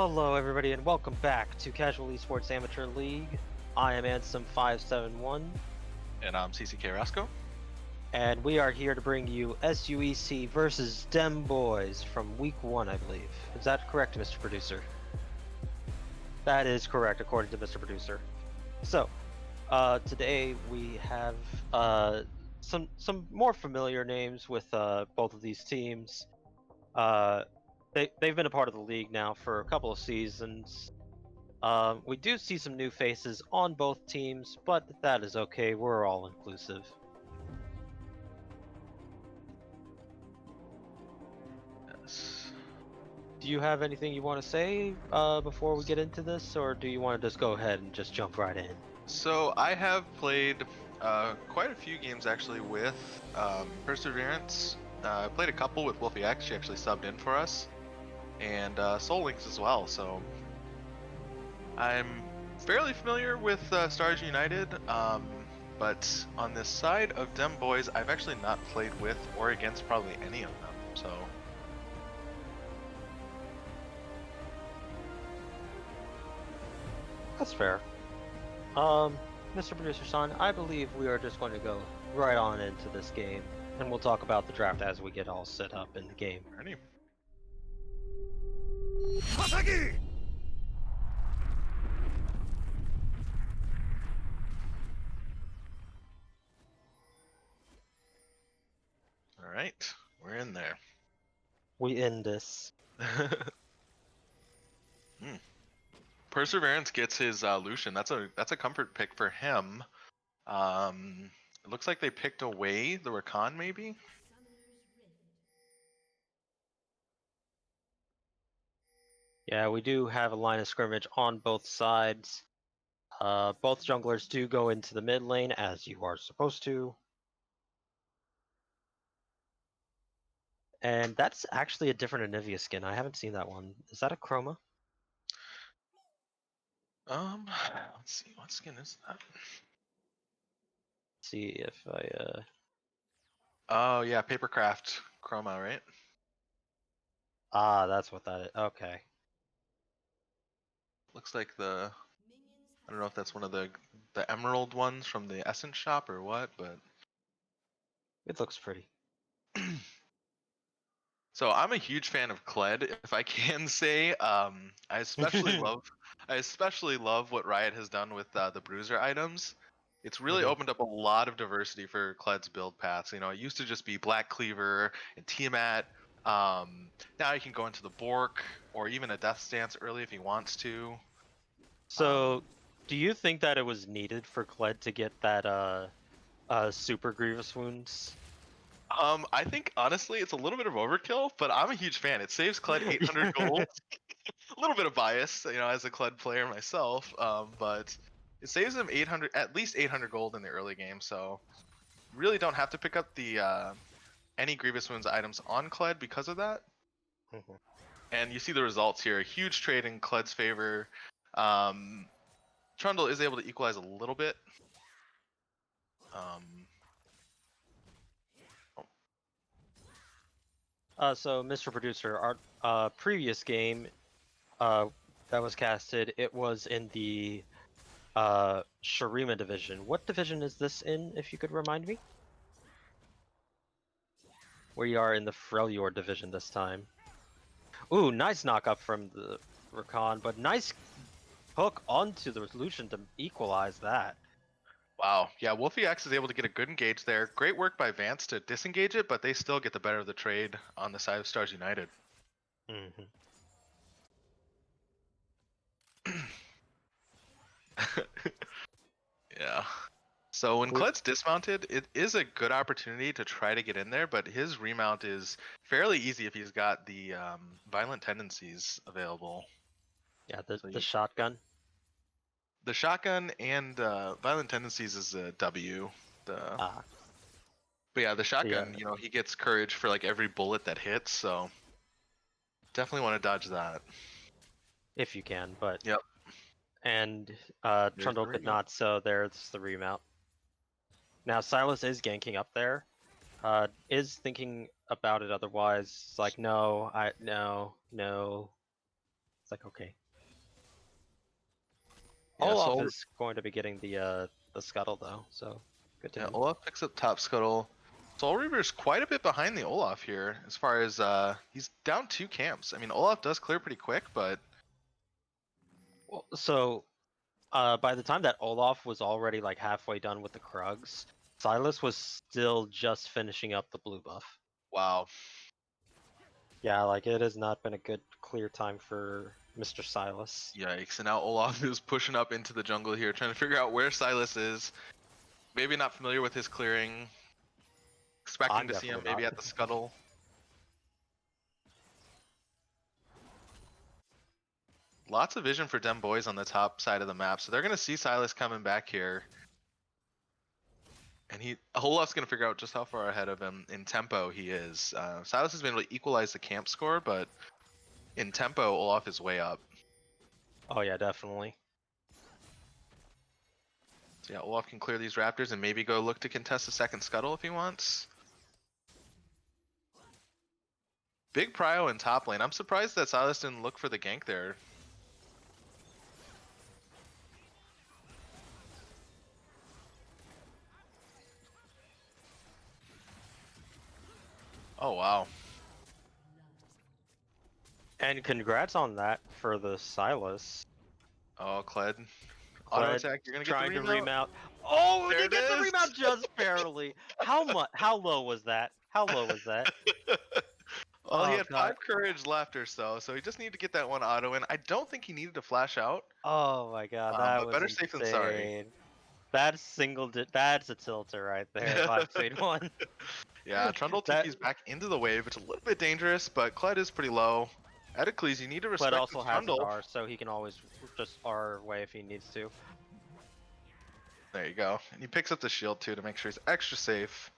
Hello, everybody, and welcome back to Casual Esports Amateur League. I am Ansem571, And I'm CC Carrasco. and we are here to bring you SUEC versus Bois from Week 1, I believe. Is that correct, Mr. Producer? That is correct, according to Mr. Producer. So, today we have some more familiar names with both of these teams. They've been a part of the league now for a couple of seasons. We do see some new faces on both teams, but that is okay. We're all inclusive. Yes. Do you have anything you want to say before we get into this, or do you want to just go ahead and just jump right in? So I have played quite a few games actually with Perseverance. I played a couple with Wolfie X. She actually subbed in for us, and Soul Links as well. So I'm fairly familiar with Stars United. But on this side of Dem Boys, I've actually not played with or against probably any of them. So That's fair. Mr. Producer Son, I believe we are just going to go right on into this game, and we'll talk about the draft as we get all set up in the game. ready. All right, we're in there. We end this. Perseverance gets his Lucian. That's a comfort pick for him. It looks like they picked away the Rakan, maybe. Yeah, we do have a line of scrimmage on both sides. Both junglers do go into the mid lane, as you are supposed to. And that's actually a different Anivia skin. I haven't seen that one. Is that a Chroma? Let's see, what skin is that? See if I Oh yeah, Papercraft Chroma, right? that's what that is. Okay. Looks like I don't know if that's one of the emerald ones from the Essence shop or what, but It looks pretty. so I'm a huge fan of Kled, if I can say. I especially love what Riot has done with the Bruiser items. It's really Mhm. opened up a lot of diversity for Kled's build paths. You know, it used to just be Black Cleaver and Tiamat. Now he can go into the Bork or even a Death Stance early if he wants to. So, do you think that it was needed for Kled to get that super grievous wounds? I think honestly it's a little bit of overkill, but I'm a huge fan. It saves Kled 800 gold. A little bit of bias, you know, as a Kled player myself, but it saves him 800, at least 800 gold in the early game. So really don't have to pick up the any Grievous Wounds items on Kled because of that. Mhm. And you see the results here. A huge trade in Kled's favor. Trundle is able to equalize a little bit. So, Mr. Producer, our previous game that was casted, it was in the Shurima division. What division is this in, if you could remind me? We are in the Freljord division this time. Ooh, nice knock up from the Rakan, but nice hook onto the Lucian to equalize that. Wow. Yeah, Wolfie X is able to get a good engage there. Great work by Vance to disengage it, but they still get the better of the trade on the side of Stars United. Mm-hmm. Yeah. So when Kled's dismounted, it is a good opportunity to try to get in there, but his remount is fairly easy if he's got the violent tendencies available. Yeah, the So shotgun. the shotgun and violent tendencies is a W. Ah, But yeah, the shotgun, yeah, you know, he gets courage for like every bullet that hits, so definitely want to dodge that. if you can, but Yep. and There's Trundle the could remount. not, so there's the remount. Now Silas is ganking up there. Is thinking about it otherwise. It's like no. It's like, okay. Yeah, Olaf Soul, is going to be getting the scuttle though, so good to yeah, him. Olaf picks up top scuttle. Soul Reaver's quite a bit behind the Olaf here, as far as he's down 2 camps. I mean, Olaf does clear pretty quick, but Well, so by the time that Olaf was already like halfway done with the Krugs, Silas was still just finishing up the blue buff. wow. Yeah, like it has not been a good clear time for Mr. Silas. Yikes, and now Olaf is pushing up into the jungle here, trying to figure out where Silas is. Maybe not familiar with his clearing. Expecting I'm to see him definitely maybe not. at the scuttle. Lots of vision for Dem Boys on the top side of the map, so they're going to see Silas coming back here. And Olaf's going to figure out just how far ahead of him in tempo he is. Silas has been able to equalize the camp score, but in tempo, Olaf is way up. Oh yeah, definitely. So yeah, Olaf can clear these raptors and maybe go look to contest the second scuttle if he wants. Big prio in top lane. I'm surprised that Silas didn't look for the gank there. Oh wow. And congrats on that for the Silas. Oh, Kled. Auto Kled attack, you're gonna get the trying to remount. remount. Oh, There they it get the is! remount just barely. How much? How low was that? How low was that? Well, he Oh had god. 5 courage left or so he just needed to get that one auto in. I don't think he needed to flash out, Oh my god, that but was better safe than sorry. insane. That's that's a tilter right there, if I've seen one. Yeah, Trundle That TP's back into the wave. It's a little bit dangerous, but Kled is pretty low. Edicles, you need to Kled respect also this has his Trundle. R, so he can always just R away if he needs to. There you go. And he picks up the shield too to make sure he's extra safe.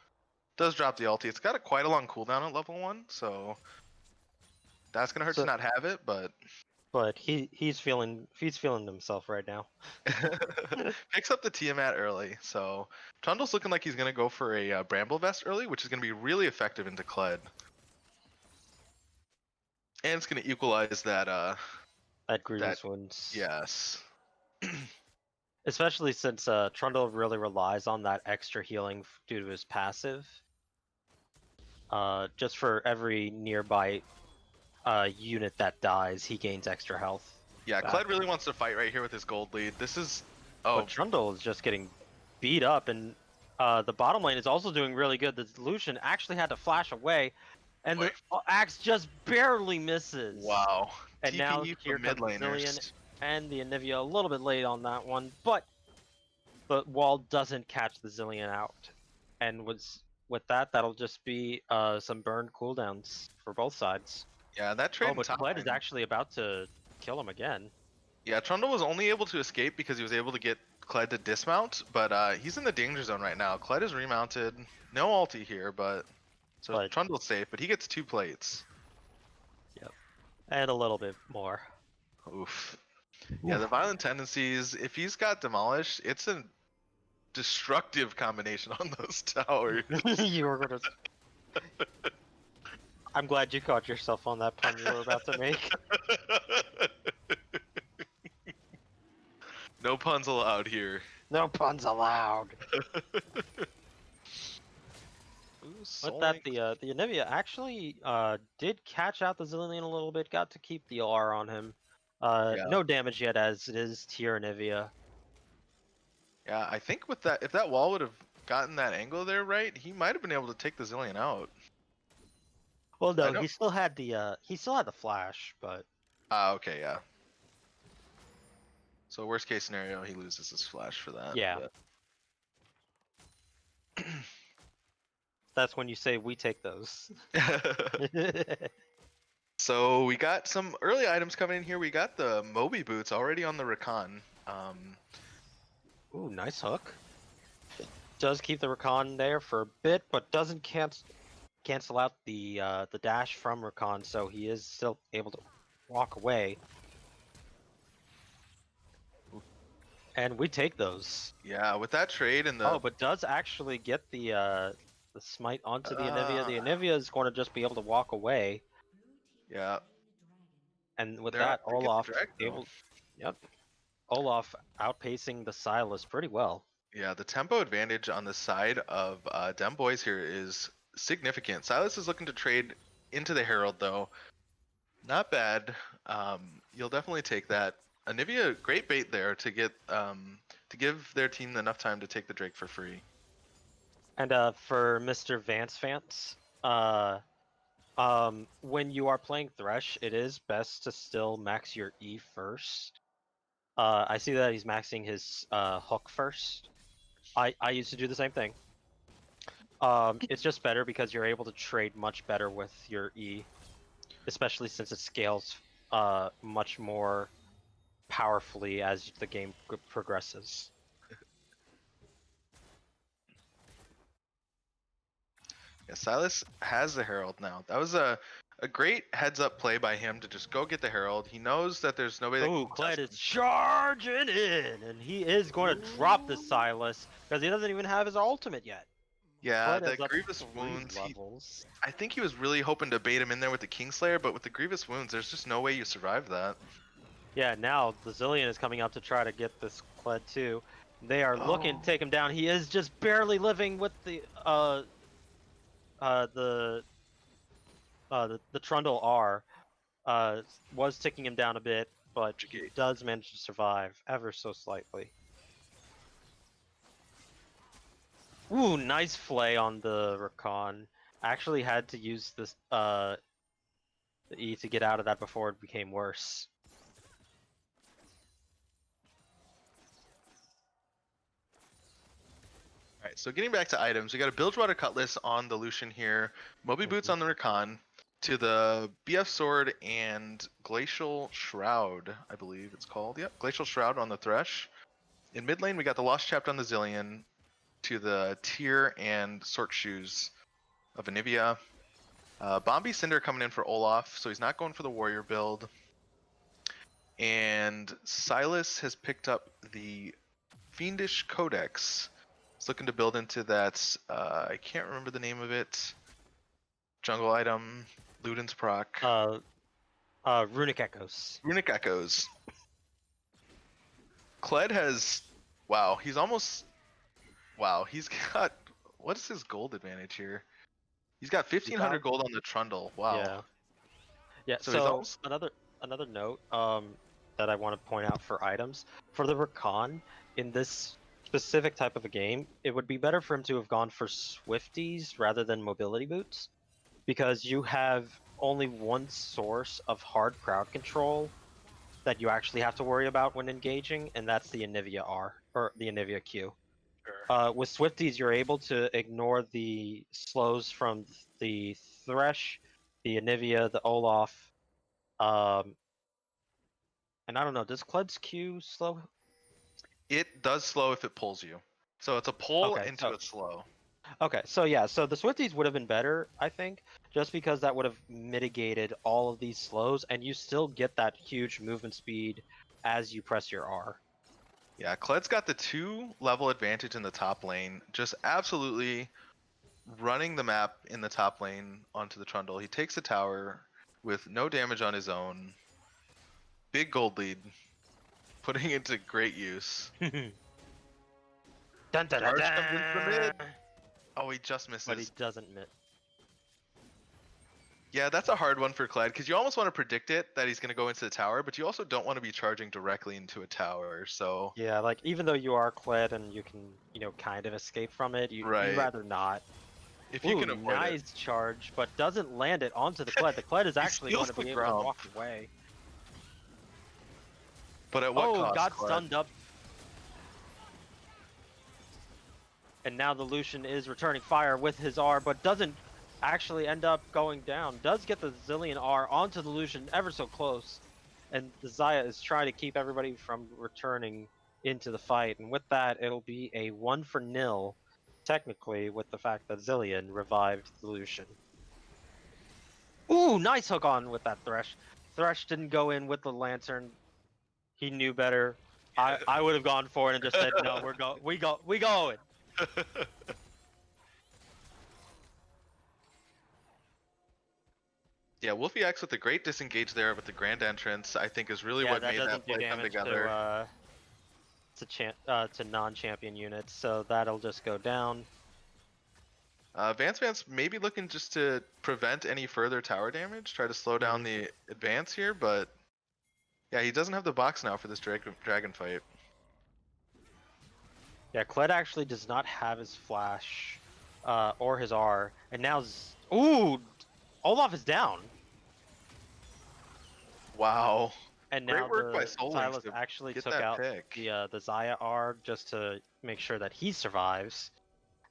Does drop the ulti. It's got quite a long cooldown at level 1, so that's gonna hurt to So, not have it, but but he's feeling himself right now. picks up the Tiamat early. So Trundle's looking like he's gonna go for a Bramble Vest early, which is gonna be really effective into Kled. And it's gonna equalize that At Grievous wounds. yes. Especially since Trundle really relies on that extra healing due to his passive. Just for every nearby unit that dies, he gains extra health. Yeah, back. Kled really wants to fight right here with his gold lead. This is But Trundle is just getting beat up, and the bottom lane is also doing really good. The Lucian actually had to flash away, and the axe just barely misses. wow. And now TPE here from mid comes the Zillion laners. and the Anivia a little bit late on that one, but the wall doesn't catch the Zillion out. And with that, that'll just be some burned cooldowns for both sides. Yeah, that trade Oh, in but top Kled is lane. actually about to kill him again. Yeah, Trundle was only able to escape because he was able to get Kled to dismount, but he's in the danger zone right now. Kled is remounted. No ulti here, but Trundle's safe, but he gets 2 plates. Yep. And a little bit more. Oof. Yeah, the violent tendencies, if he's got demolished, it's a destructive combination on those towers. You were gonna. I'm glad you caught yourself on that pun you were about to make. No puns allowed here. No puns allowed. With that, the Anivia actually did catch out the Zillion a little bit. Got to keep the R on him. Yeah. No damage yet, as it is tier Anivia. Yeah, I think with that, if that wall would have gotten that angle there right, he might have been able to take the Zillion out. Well, no, he still had the flash, but. Okay, yeah. So worst case scenario, he loses his flash for that. Yeah. That's when you say we take those. So we got some early items coming in here. We got the Moby boots already on the Rakan. Ooh, nice hook. Does keep the Rakan there for a bit, but doesn't cancel out the dash from Rakan, so he is still able to walk away. And we take those. Yeah, with that trade and the but does actually get the smite onto the Anivia. The Anivia is going to just be able to walk away. yeah. And with They're that, they get the Olaf drag, though. able, yep, Olaf outpacing the Silas pretty well. Yeah, the tempo advantage on the side of Dem Boys here is significant. Silas is looking to trade into the Herald, though. Not bad. You'll definitely take that. Anivia, great bait there to get to give their team enough time to take the Drake for free. And for Mr. Vance, when you are playing Thresh, it is best to still max your E first. I see that he's maxing his hook first. I used to do the same thing. It's just better because you're able to trade much better with your E, especially since it scales much more powerfully as the game progresses. Yeah, Silas has the Herald now. That was a great heads up play by him to just go get the Herald. He knows that there's nobody that Oh, can Kled test is him. charging in, and he is going to drop the Silas because he doesn't even have his ultimate yet. Yeah, Kled the is up Grievous 3 wounds. levels. I think he was really hoping to bait him in there with the Kingslayer, but with the Grievous wounds, there's just no way you survive that. Yeah, now the Zillion is coming up to try to get this Kled too. They are looking to take him down. He is just barely living with the the Trundle R. Was ticking him down a bit, but he Gate. does manage to survive ever so slightly. Ooh, nice flay on the Rakan. Actually had to use this the E to get out of that before it became worse. All right, so getting back to items, we got a Bilgewater Cutlass on the Lucian here, Moby Boots on the Rakan, to the BF Sword and Glacial Shroud, I believe it's called. Yep, Glacial Shroud on the Thresh. In mid lane, we got the Lost Chapt on the Zillion, to the Tear and Sword Shoes of Anivia. Bombi Cinder coming in for Olaf, so he's not going for the Warrior build. And Silas has picked up the Fiendish Codex. He's looking to build into that, I can't remember the name of it. Jungle item, Luden's proc. Runic Echoes. Runic Echoes. Kled has, wow, he's almost, wow, he's got, what is his gold advantage here? He's got 1,500 gold on the Trundle. Wow. Yeah. Yeah. So he's almost, another note that I want to point out for items for the Rakan in this specific type of a game, it would be better for him to have gone for Swifties rather than mobility boots, because you have only one source of hard crowd control that you actually have to worry about when engaging, and that's the Anivia R or the Anivia Q. With Swifties, you're able to ignore the slows from the Thresh, the Anivia, the Olaf, and I don't know. Does Kled's Q slow? it does slow if it pulls you. So it's a pull Okay, into a slow. Okay, so yeah, so the Swifties would have been better, I think, just because that would have mitigated all of these slows, and you still get that huge movement speed as you press your R. Yeah, Kled's got the 2-level advantage in the top lane, just absolutely running the map in the top lane onto the Trundle. He takes the tower with no damage on his own. Big gold lead, putting it to great use. Dun, dun, dun, Charge comes in from mid. dun. Oh, he just misses. But he doesn't miss. Yeah, that's a hard one for Kled, because you almost want to predict it that he's going to go into the tower, but you also don't want to be charging directly into a tower, so... Yeah, like, even though you are Kled and you can, kind of escape from it, you'd Right. rather not. If you Ooh, can avoid nice it. charge, but doesn't land it onto the Kled. The Kled is actually going steals to be the able to ground. walk away. But at what cost, got Kled? stunned up. And now the Lucian is returning fire with his R, but doesn't actually end up going down. Does get the Zillion R onto the Lucian ever so close. And the Xayah is trying to keep everybody from returning into the fight. And with that, it'll be a 1-0, technically, with the fact that Zillion revived the Lucian. Ooh, nice hook on with that Thresh. Thresh didn't go in with the Lantern. He knew better. I would have gone for it and just said, no, we going. Yeah, Wolfie X with a great disengage there with the grand entrance, I think is really Yeah, what that made doesn't that do play come damage together. to non-champion units, so that'll just go down. Vance maybe looking just to prevent any further tower damage, try to slow down the advance here, but yeah, he doesn't have the box now for this dragon fight. Yeah, Kled actually does not have his flash or his R, and now ooh, Olaf is down, Wow. and Great now work by the Soul Links Silas to actually get took that out pick. the Zaya R just to make sure that he survives,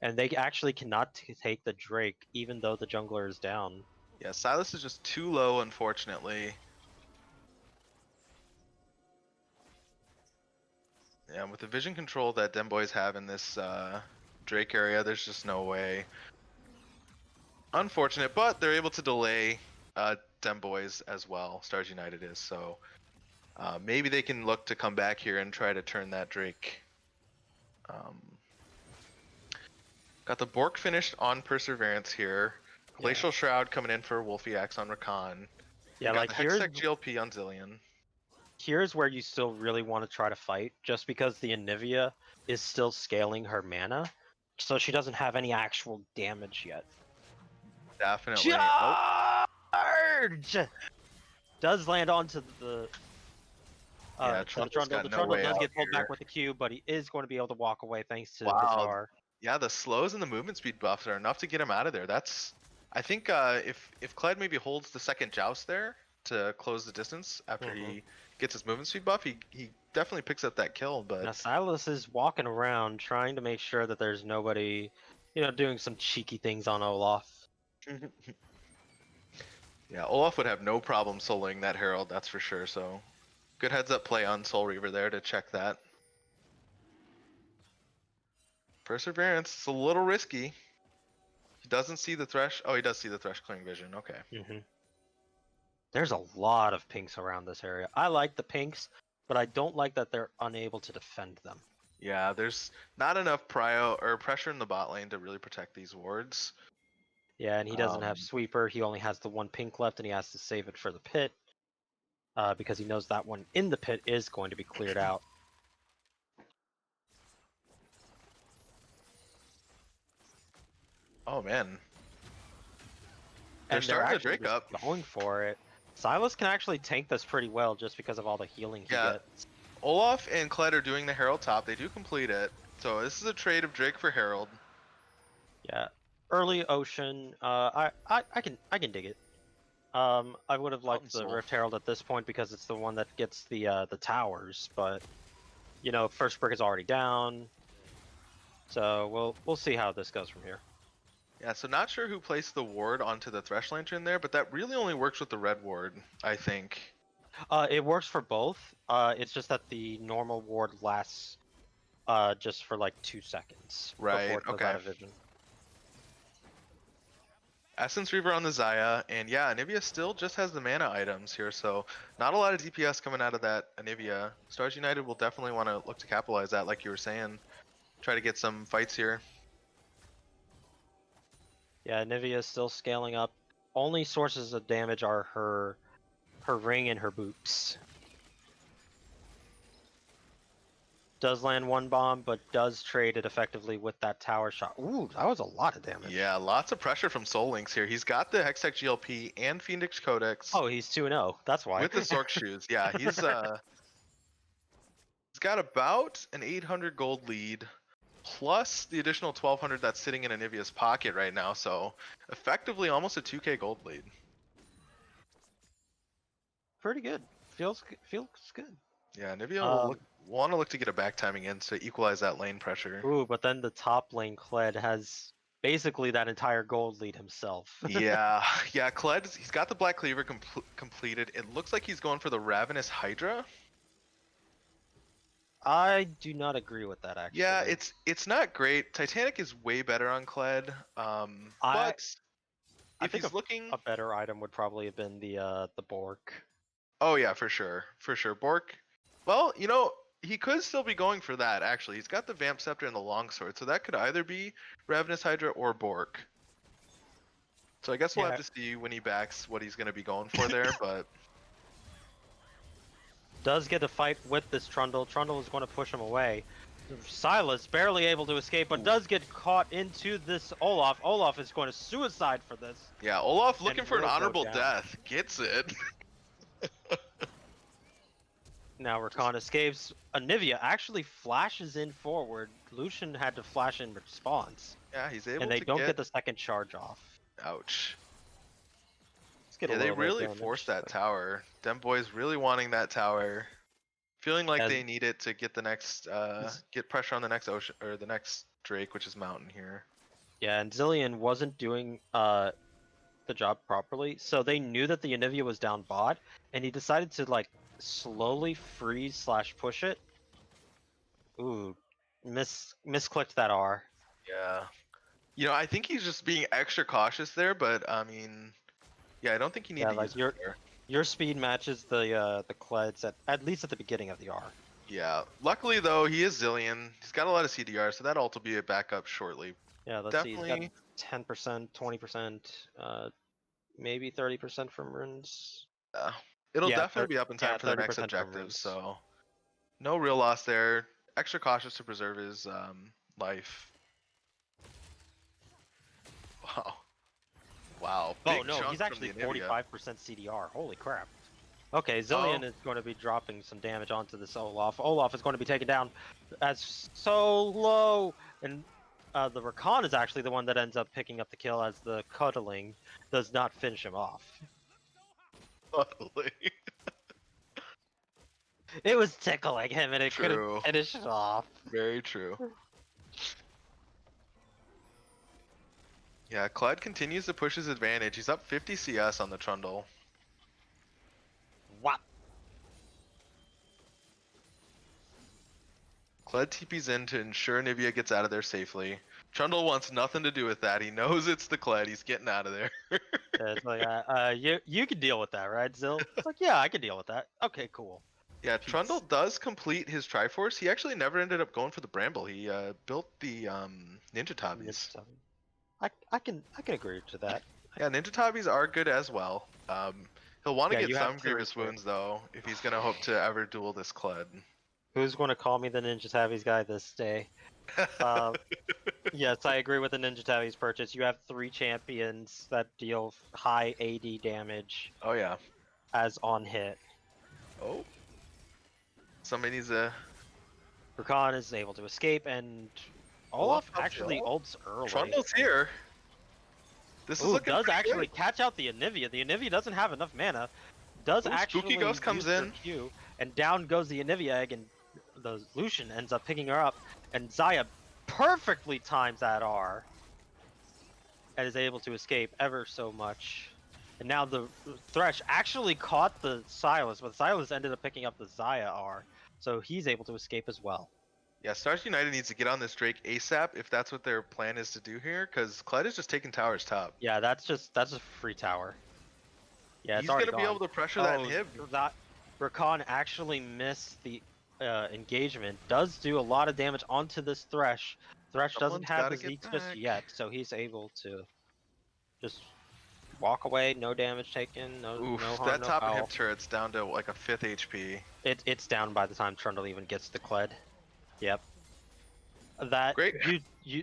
and they actually cannot take the Drake even though the jungler is down. Yeah, Silas is just too low, unfortunately. Yeah, with the vision control that Dem Boys have in this Drake area, there's just no way. Unfortunate, but they're able to delay Dem Boys as well. Stars United is, so maybe they can look to come back here and try to turn that Drake. Got the Bork finished on Perseverance here. Glacial Shroud coming in for Wolfie X on Rakan. Yeah, Got like the Hextech GLP on Zillion. here's where you still really want to try to fight, just because the Anivia is still scaling her mana, so she doesn't have any actual damage yet. Definitely. Oh, Charge! Does land onto yeah, to the Trundle's Trundle. got The no Trundle way does out get pulled here. back with the Q, but he is going to be able to walk away thanks to his Wow. R. Yeah, the slows and the movement speed buffs are enough to get him out of there. That's, I think, if Kled maybe holds the second joust there to close the distance after he gets his movement speed buff, he definitely picks up that kill. But Now Silas is walking around trying to make sure that there's nobody, doing some cheeky things on Olaf. yeah, Olaf would have no problem soloing that Herald, that's for sure. So good heads up play on Soul Reaver there to check that. Perseverance, it's a little risky. He doesn't see the Thresh. Oh, he does see the Thresh clearing vision. Okay. There's a lot of pinks around this area. I like the pinks, but I don't like that they're unable to defend them. Yeah, there's not enough prio or pressure in the bot lane to really protect these wards. Yeah, and he doesn't have sweeper. He only has the one pink left, and he has to save it for the pit because he knows that one in the pit is going to be cleared out. Oh man, And they're starting to actually Drake just up. going for it. Silas can actually tank this pretty well just because of all the healing he Yeah, gets. Olaf and Kled are doing the Herald top. They do complete it. So this is a trade of Drake for Herald. Yeah, early ocean. I can dig it. I would have liked the Soul. Rift Herald at this point because it's the one that gets the towers, but first brick is already down. So we'll see how this goes from here. Yeah, so not sure who placed the ward onto the Thresh Lantern there, but that really only works with the red ward, I think. It works for both. It's just that the normal ward lasts just for like 2 seconds Right, before it goes okay. out of vision. Essence Reaver on the Zaya, and yeah, Anivia still just has the mana items here, so not a lot of DPS coming out of that Anivia. Stars United will definitely want to look to capitalize that, like you were saying. Try to get some fights here. Yeah, Nivea is still scaling up. Only sources of damage are her ring and her boots. Does land one bomb, but does trade it effectively with that tower shot. Ooh, that was a lot of damage. Yeah, lots of pressure from Soul Links here. He's got the Hextech GLP and Phoenix Codex. Oh, he's 2-0. That's why. With the Sork shoes. Yeah, he's got about an 800 gold lead, plus the additional 1200 that's sitting in Anivia's pocket right now. So effectively almost a 2k gold lead. Pretty good. Feels good. Yeah, Anivia will want to look to get a back timing in to equalize that lane pressure. Ooh, but then the top lane Kled has basically that entire gold lead himself. Yeah, Kled, he's got the Black Cleaver completed. It looks like he's going for the Ravenous Hydra. I do not agree with that, actually. Yeah, it's not great. Titanic is way better on Kled, but if he's looking, a better item would probably have been the Bork. Oh yeah, for sure, Bork. Well, he could still be going for that. Actually, he's got the Vamp Scepter and the Longsword, so that could either be Ravenous Hydra or Bork. So I guess we'll Yeah. have to see when he backs what he's going to be going for there, but Does get a fight with this Trundle. Trundle is going to push him away. Silas barely able to escape, but does get caught into this Olaf. Olaf is going to suicide for this. yeah, Olaf looking And for an will go honorable down. death. Gets it. Now Rakan escapes. Anivia actually flashes in forward. Lucian had to flash in response. Yeah, he's able And they to don't get the second charge off. Ouch. Let's get Yeah, a they little bit of really damage. forced that tower. Dem boys really wanting that tower. Feeling like As- they need it to get the next get pressure on the next ocean or the next Drake, which is mountain here. Yeah, and Zillion wasn't doing the job properly, so they knew that the Anivia was down bot, and he decided to like slowly freeze / push it. Ooh, misclicked that R. Yeah. You know, I think he's just being extra cautious there, but I mean, yeah, I don't think you need Yeah, to like use it there. your speed matches the Kleds at least at the beginning of the R. Yeah. Luckily though, he is Zillion. He's got a lot of CDR, so that ult will be a backup shortly. Yeah, let's see. He's got Definitely. 10%, 20%, maybe 30% from runes. It'll Yeah, definitely be up in time for the next 30% from objective, runes. so no real loss there. Extra cautious to preserve his life. Wow. Wow. Oh Big no, chunk he's from actually the Anivia. 45% CDR. Holy crap. Okay, Zillion Oh. is going to be dropping some damage onto this Olaf. Olaf is going to be taken down as so low, and the Rakan is actually the one that ends up picking up the kill as the cuddling does not finish him off. Totally. It was tickling him and it couldn't True. finish it off. Very true. Yeah, Clyde continues to push his advantage. He's up 50 CS on the Trundle. What? Clyde TP's in to ensure Nivea gets out of there safely. Trundle wants nothing to do with that. He knows it's the Clyde. He's getting out of there. Yeah, it's like, you can deal with that, right, Zil? It's like, yeah, I can deal with that. Okay, cool. Yeah, Peace. Trundle does complete his Triforce. He actually never ended up going for the Bramble. He built the Ninja Tabis. I can agree to that. Yeah, Ninja Tabis are good as well. He'll want to Yeah, get you have some to Grievous reserve. Wounds though, if he's gonna hope to ever duel this Kled. Who's going to call me the Ninja Tabbies guy this day? Yes, I agree with the Ninja Tabbies purchase. You have 3 champions that deal high AD damage Oh yeah. as on hit. Oh. Somebody needs a Rakan is able to escape, and Olaf actually ults early. Trundle's here. This is looking does pretty actually good. catch out the Anivia. The Anivia doesn't have enough mana. Does actually Spooky Ghost comes use their in. Q, and down goes the Anivia egg, and the Lucian ends up picking her up, and Xayah perfectly times that R and is able to escape ever so much. And now the Thresh actually caught the Silas, but Silas ended up picking up the Xayah R, so he's able to escape as well. Yeah, Stars United needs to get on this Drake ASAP if that's what their plan is to do here, because Kled is just taking towers top. Yeah, that's a free tower. Yeah, He's it's already gonna be gone. able to pressure that inhib. That Rakan actually missed the engagement. Does do a lot of damage onto this Thresh. Thresh doesn't Someone's have gotta the get Zeeks just back. yet, so he's able to just walk away, no damage taken, no harm, that no top foul. inhib turret's down to like a 5th HP. It's down by the time Trundle even gets the Kled. Yep. That Great.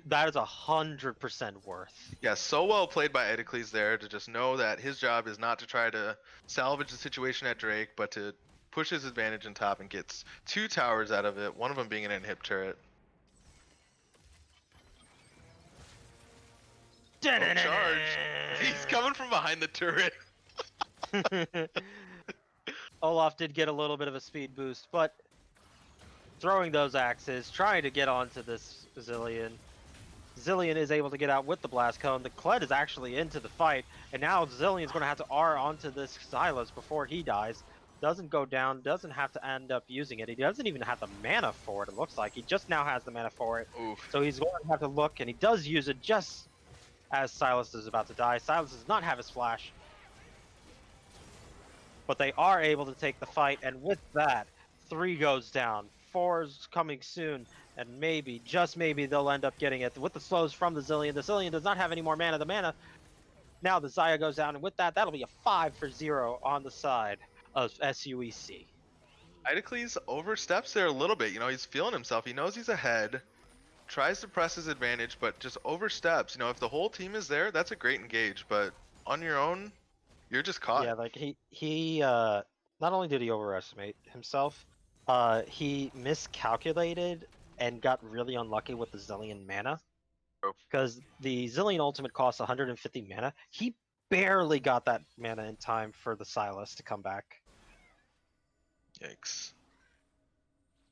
that is 100% worth. Yeah, so well played by Edicles there to just know that his job is not to try to salvage the situation at Drake, but to push his advantage in top and gets 2 towers out of it, one of them being an inhib turret. Oh, charge! He's coming from behind the turret. Olaf did get a little bit of a speed boost, but throwing those axes, trying to get onto this Zillion. Zillion is able to get out with the blast cone. The Kled is actually into the fight, and now Zillion's going to have to R onto this Silas before he dies. Doesn't go down, doesn't have to end up using it. He doesn't even have the mana for it, it looks like. He just now has the mana for it. Oof. So he's going to have to look, and he does use it just as Silas is about to die. Silas does not have his flash. But they are able to take the fight, and with that, 3 goes down. 4's coming soon, and maybe, just maybe, they'll end up getting it with the slows from the Zillion. The Zillion does not have any more mana. The mana Now the Zaya goes down, and with that, that'll be a 5-0 on the side of SUEC. Idocles oversteps there a little bit. You know, he's feeling himself. He knows he's ahead. Tries to press his advantage, but just oversteps. You know, if the whole team is there, that's a great engage. But on your own, you're just caught. Yeah, like he not only did he overestimate himself, he miscalculated and got really unlucky with the Zillion mana. Oh. Because the Zillion ultimate costs 150 mana. He barely got that mana in time for the Silas to come back. Yikes.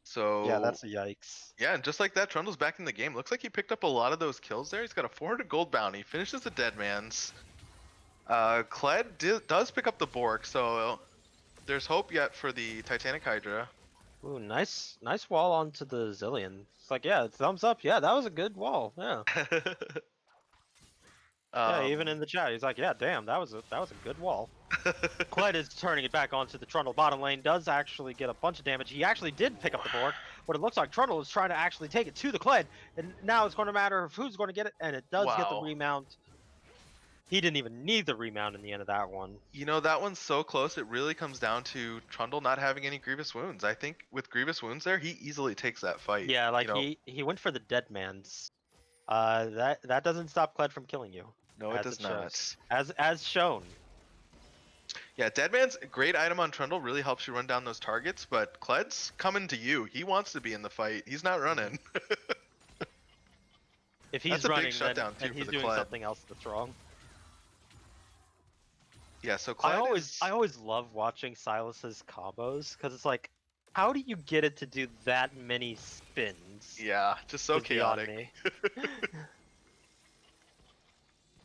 So Yeah, that's a yikes. yeah, and just like that, Trundle's back in the game. Looks like he picked up a lot of those kills there. He's got a 400 gold bounty. Finishes the dead man's. Kled does pick up the Bork, so there's hope yet for the Titanic Hydra. Ooh, nice wall onto the Zillion. It's like, yeah, thumbs up. Yeah, that was a good wall. Yeah. Yeah, even in the chat, he's like, yeah, damn, that was a good wall. Kled is turning it back onto the Trundle bottom lane, does actually get a bunch of damage. He actually did pick up the Bork, but it looks like Trundle is trying to actually take it to the Kled, and now it's going to matter of who's going to get it, and it does get the Wow. remount. He didn't even need the remount in the end of that one. You know, that one's so close, it really comes down to Trundle not having any Grievous Wounds. I think with Grievous Wounds there, he easily takes that fight. Yeah, like you know? he went for the dead man's. That doesn't stop Kled from killing you. No, it does not. Shows. As shown. Yeah, Deadman's a great item on Trundle, really helps you run down those targets, but Kled's coming to you. He wants to be in the fight. He's not running. If he's That's a big running, shutdown, too, then for he's the doing Kled. something else that's wrong. Yeah, so Kled I always love watching Silas's combos because it's like, how do you get it to do that many spins? Yeah, just so Is beyond chaotic. me.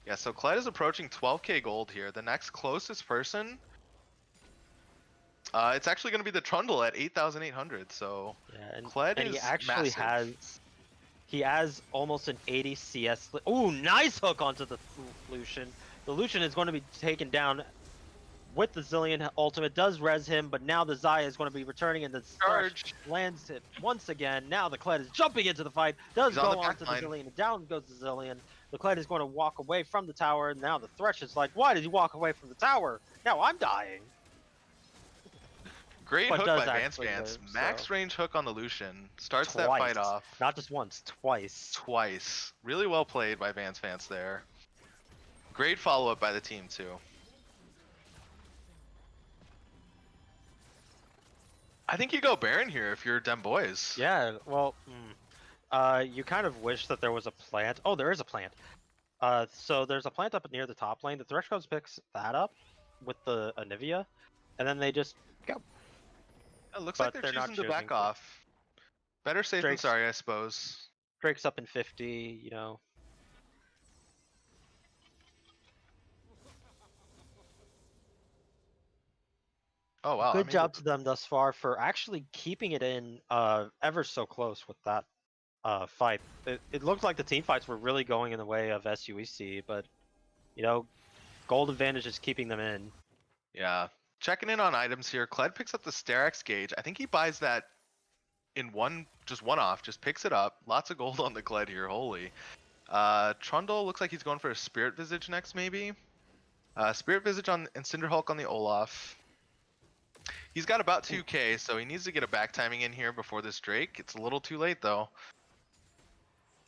Yeah, so Kled is approaching 12k gold here. The next closest person, it's actually going to be the Trundle at 8,800. So Yeah, Kled and is he actually massive. has almost an 80 CS. Ooh, nice hook onto the Lucian. The Lucian is going to be taken down with the Zillion ultimate. Does res him, but now the Zaya is going to be returning, and the Charge. lands it once again. Now the Kled is jumping into the fight. Does He's go on the onto the back line. Zillion, and down goes the Zillion. The Kled is going to walk away from the tower, and now the Thresh is like, why did you walk away from the tower? Now I'm dying. Great But hook does by Vance actually Vance. live, Max so. range hook on the Lucian. Starts Twice. that fight off. Not just once, twice. Twice. Really well played by Vance Vance there. Great follow-up by the team, too. I think you go Baron here if you're Dem Boys. Yeah, well, you kind of wish that there was a plant. Oh, there is a plant. So there's a plant up near the top lane. The Thresh goes picks that up with the Anivia, and then they just go. It looks But like they're they're not choosing to choosing back to. off. Better safe than Drake's- sorry, I suppose. Drake's up in 50, you know. Oh wow. Good job to them thus far for actually keeping it in ever so close with that fight. It looked like the team fights were really going in the way of SUEC, but you know, gold advantage is keeping them in. Yeah. Checking in on items here. Kled picks up the Sterak's Gauge. I think he buys that in one off, just picks it up. Lots of gold on the Kled here, holy. Trundle looks like he's going for a Spirit Visage next, maybe. Spirit Visage on and Cinderhulk on the Olaf. He's got about 2k, so he needs to get a back timing in here before this Drake. It's a little too late though.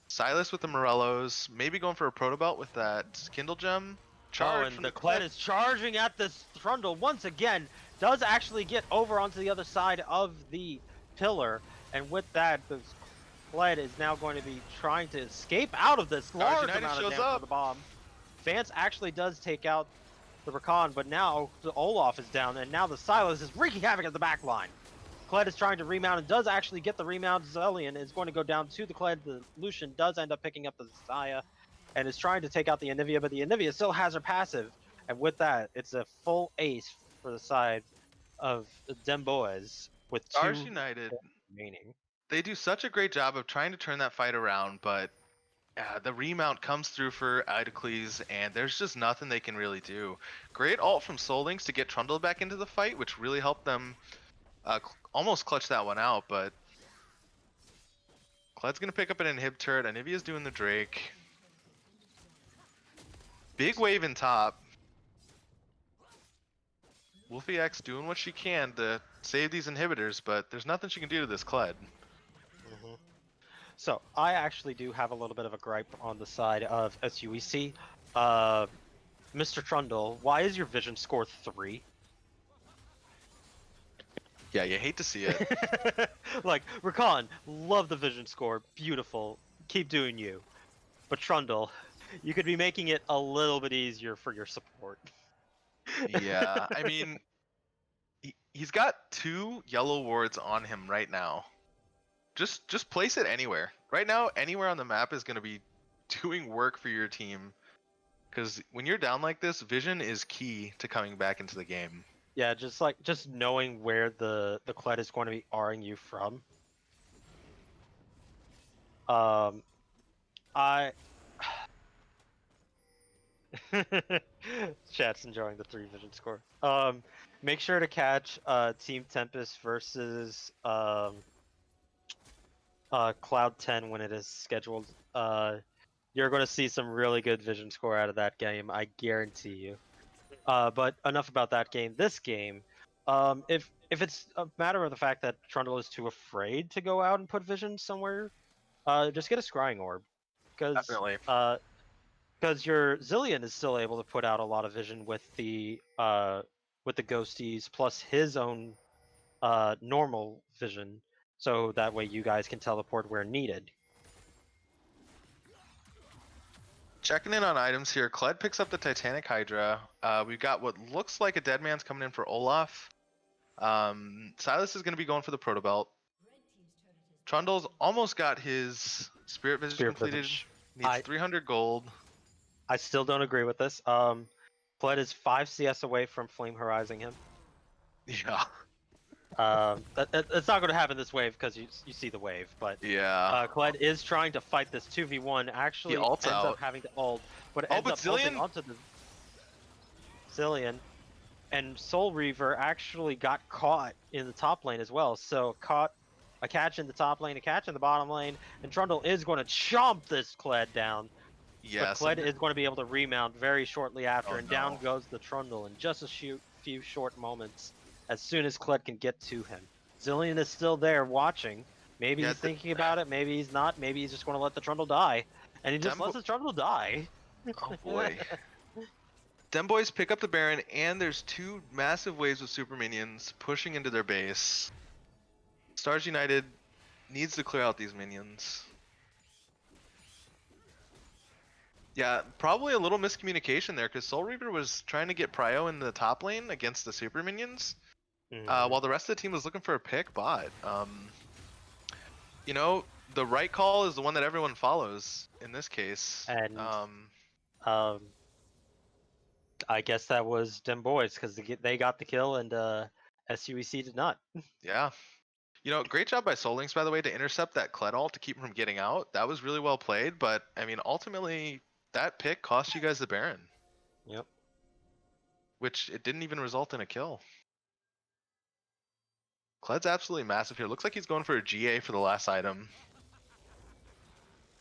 Silas with the Morellos, maybe going for a Proto Belt with that Kindle Gem. Charge and from the Kled is charging at this Trundle once again. Does actually get over onto the other side of the pillar, and with that, the Kled is now going to be trying to escape out of this large United amount of shows damage up. from the bomb. Vance actually does take out the Rakan, but now the Olaf is down, and now the Silas is wreaking havoc at the back line. Kled is trying to remount and does actually get the remount. Zillion is going to go down to the Kled. The Lucian does end up picking up the Zaya and is trying to take out the Anivia, but the Anivia still has her passive. And with that, it's a full ace for the side of the Dem Boys with Stars 2 United. remaining. They do such a great job of trying to turn that fight around, but the remount comes through for Idocles, and there's just nothing they can really do. Great ult from Soul Links to get Trundle back into the fight, which really helped them almost clutch that one out, but Kled's going to pick up an inhib turret. Anivia's doing the Drake. Big wave in top. Wolfie X doing what she can to save these inhibitors, but there's nothing she can do to this Kled. Mhm. So I actually do have a little bit of a gripe on the side of SUEC. Mr. Trundle, why is your vision score 3? Yeah, you hate to see it. Like, Rakan, love the vision score, beautiful, keep doing you. But Trundle, you could be making it a little bit easier for your support. Yeah, I mean, he's got 2 yellow wards on him right now. Just place it anywhere. Right now, anywhere on the map is going to be doing work for your team. Because when you're down like this, vision is key to coming back into the game. Yeah, just knowing where the Kled is going to be R'ing you from. I Chat's enjoying the 3 vision score. Make sure to catch Team Tempest versus Cloud 10 when it is scheduled. You're going to see some really good vision score out of that game, I guarantee you. But enough about that game. This game, if it's a matter of the fact that Trundle is too afraid to go out and put vision somewhere, just get a scrying orb, because Definitely. your Zillion is still able to put out a lot of vision with the ghosties plus his own normal vision, so that way you guys can teleport where needed. Checking in on items here. Kled picks up the Titanic Hydra. We've got what looks like a dead man's coming in for Olaf. Silas is going to be going for the Proto Belt. Trundle's almost got his Spirit Visage Spirit completed. Visage. Needs 300 gold. I still don't agree with this. Kled is 5 CS away from Flame Horizing him. Yeah. It's not going to happen this wave because you see the wave, but Yeah. Kled is trying to fight this 2v1. Actually, ults ends out. up having to ult, but Oh, ends but up ulting Zillion- onto the Zillion, and Soul Reaver actually got caught in the top lane as well. So caught a catch in the top lane, a catch in the bottom lane, and Trundle is going to chomp this Kled down. Yes. But Kled is going to be able to remount very shortly after, Oh, and down no. goes the Trundle in just a few short moments as soon as Kled can get to him. Zillion is still there watching. Maybe Yeah, he's thinking about it, maybe he's not, maybe he's just going to let the Trundle die. And he just lets the Trundle die. Oh boy. Dem boys pick up the Baron, and there's 2 massive waves of super minions pushing into their base. Stars United needs to clear out these minions. Yeah, probably a little miscommunication there, because Soul Reaver was trying to get Prio in the top lane against the super minions, while the rest of the team was looking for a pick bot. You know, the right call is the one that everyone follows in this case. And I guess that was Dem Boys because they got the kill and SUEC did not. Yeah. You know, great job by Soul Links, by the way, to intercept that Kled ult to keep him from getting out. That was really well played, but I mean, ultimately, that pick cost you guys the Baron. Yep. Which it didn't even result in a kill. Kled's absolutely massive here. Looks like he's going for a GA for the last item.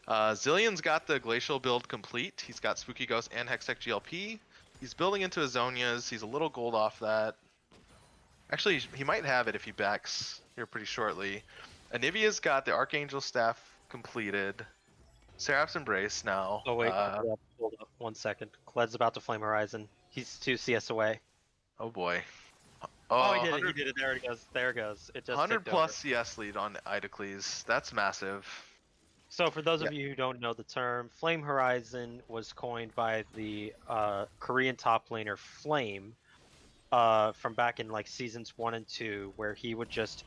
Zillion's got the Glacial build complete. He's got Spooky Ghost and Hextech GLP. He's building into his Zonias. He's a little gold off that. Actually, he might have it if he backs here pretty shortly. Anivia's got the Archangel Staff completed. Seraph's Embrace now. Oh wait, hold up 1 second. Kled's about to Flame Horizon. He's 2 CS away. Oh boy. Oh, he did it. He did it. There it goes. There it goes. It just 100 ticked plus over. CS lead on Idocles. That's massive. So for those of you who don't know the term, Flame Horizon was coined by the Korean top laner Flame from back in like seasons 1 and 2, where he would just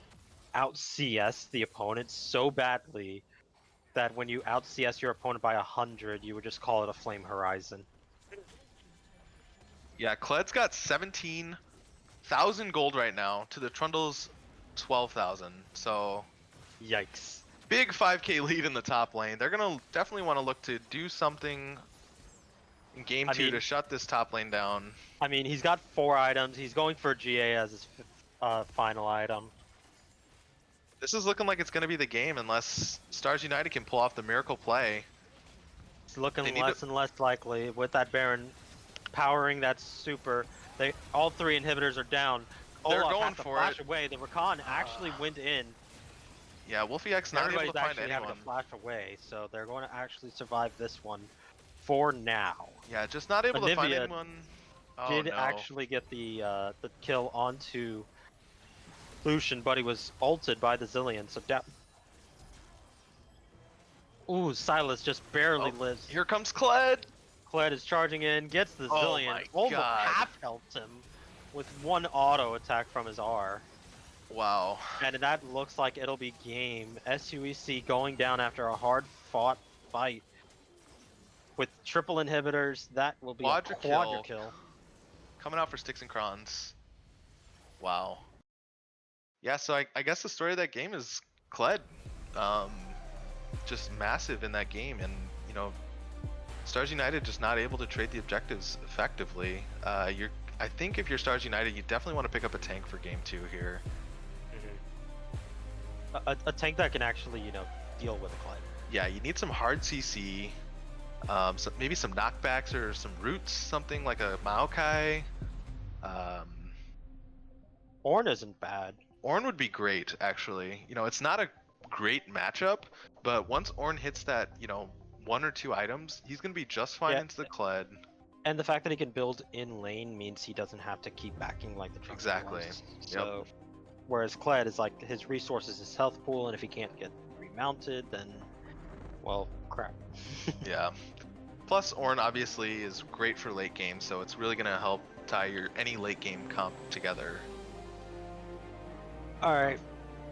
out CS the opponent so badly that when you out CS your opponent by 100, you would just call it a Flame Horizon. Yeah, Kled's got 17,000 gold right now to the Trundle's 12,000. So Yikes. big 5k lead in the top lane. They're gonna definitely want to look to do something in game 2 to shut this top lane down. I mean, he's got 4 items. He's going for GA as his final item. This is looking like it's gonna be the game unless Stars United can pull off the miracle play. It's looking They need less to- and less likely with that Baron powering that super. All 3 inhibitors are down. They're Olaf going has to for flash it. away. The Rakan actually went in. Yeah, Wolfie X not able Everybody's to find actually having anyone. to flash away, so they're going to actually survive this one for now. Yeah, just not able to find Anivia anyone. Oh did no. actually get the kill onto Lucian, but he was ulted by the Zillion, so down. Ooh, Silas just barely Oh, lives. here comes Kled. Kled is charging in, gets the Oh Zillion, my almost God. half helped him with 1 auto attack from his R. Wow. And that looks like it'll be game. SUEC going down after a hard-fought fight. With triple inhibitors, that will be a quadra kill. Coming out for Sticks and Crons. Wow. Yeah, so I guess the story of that game is Kled. Just massive in that game, and you know, Stars United just not able to trade the objectives effectively. I think if you're Stars United, you definitely want to pick up a tank for game 2 here. A tank that can actually, deal with a Kled. Yeah, you need some hard CC, maybe some knockbacks or some roots, something like a Maokai. Ornn isn't bad. Ornn would be great, actually. You know, it's not a great matchup, but once Ornn hits that, 1 or 2 items, he's going to be just fine Yeah. into the Kled. And the fact that he can build in lane means he doesn't have to keep backing like the jungler Exactly. was. So, whereas Kled is like his resources, his health pool, and if he can't get remounted, then, well, crap. Yeah. Plus, Ornn obviously is great for late game, so it's really going to help tie any late game comp together. Alright,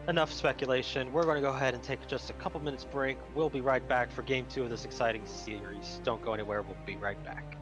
enough speculation. We're going to go ahead and take just a couple minutes break. We'll be right back for game 2 of this exciting series. Don't go anywhere, we'll be right back.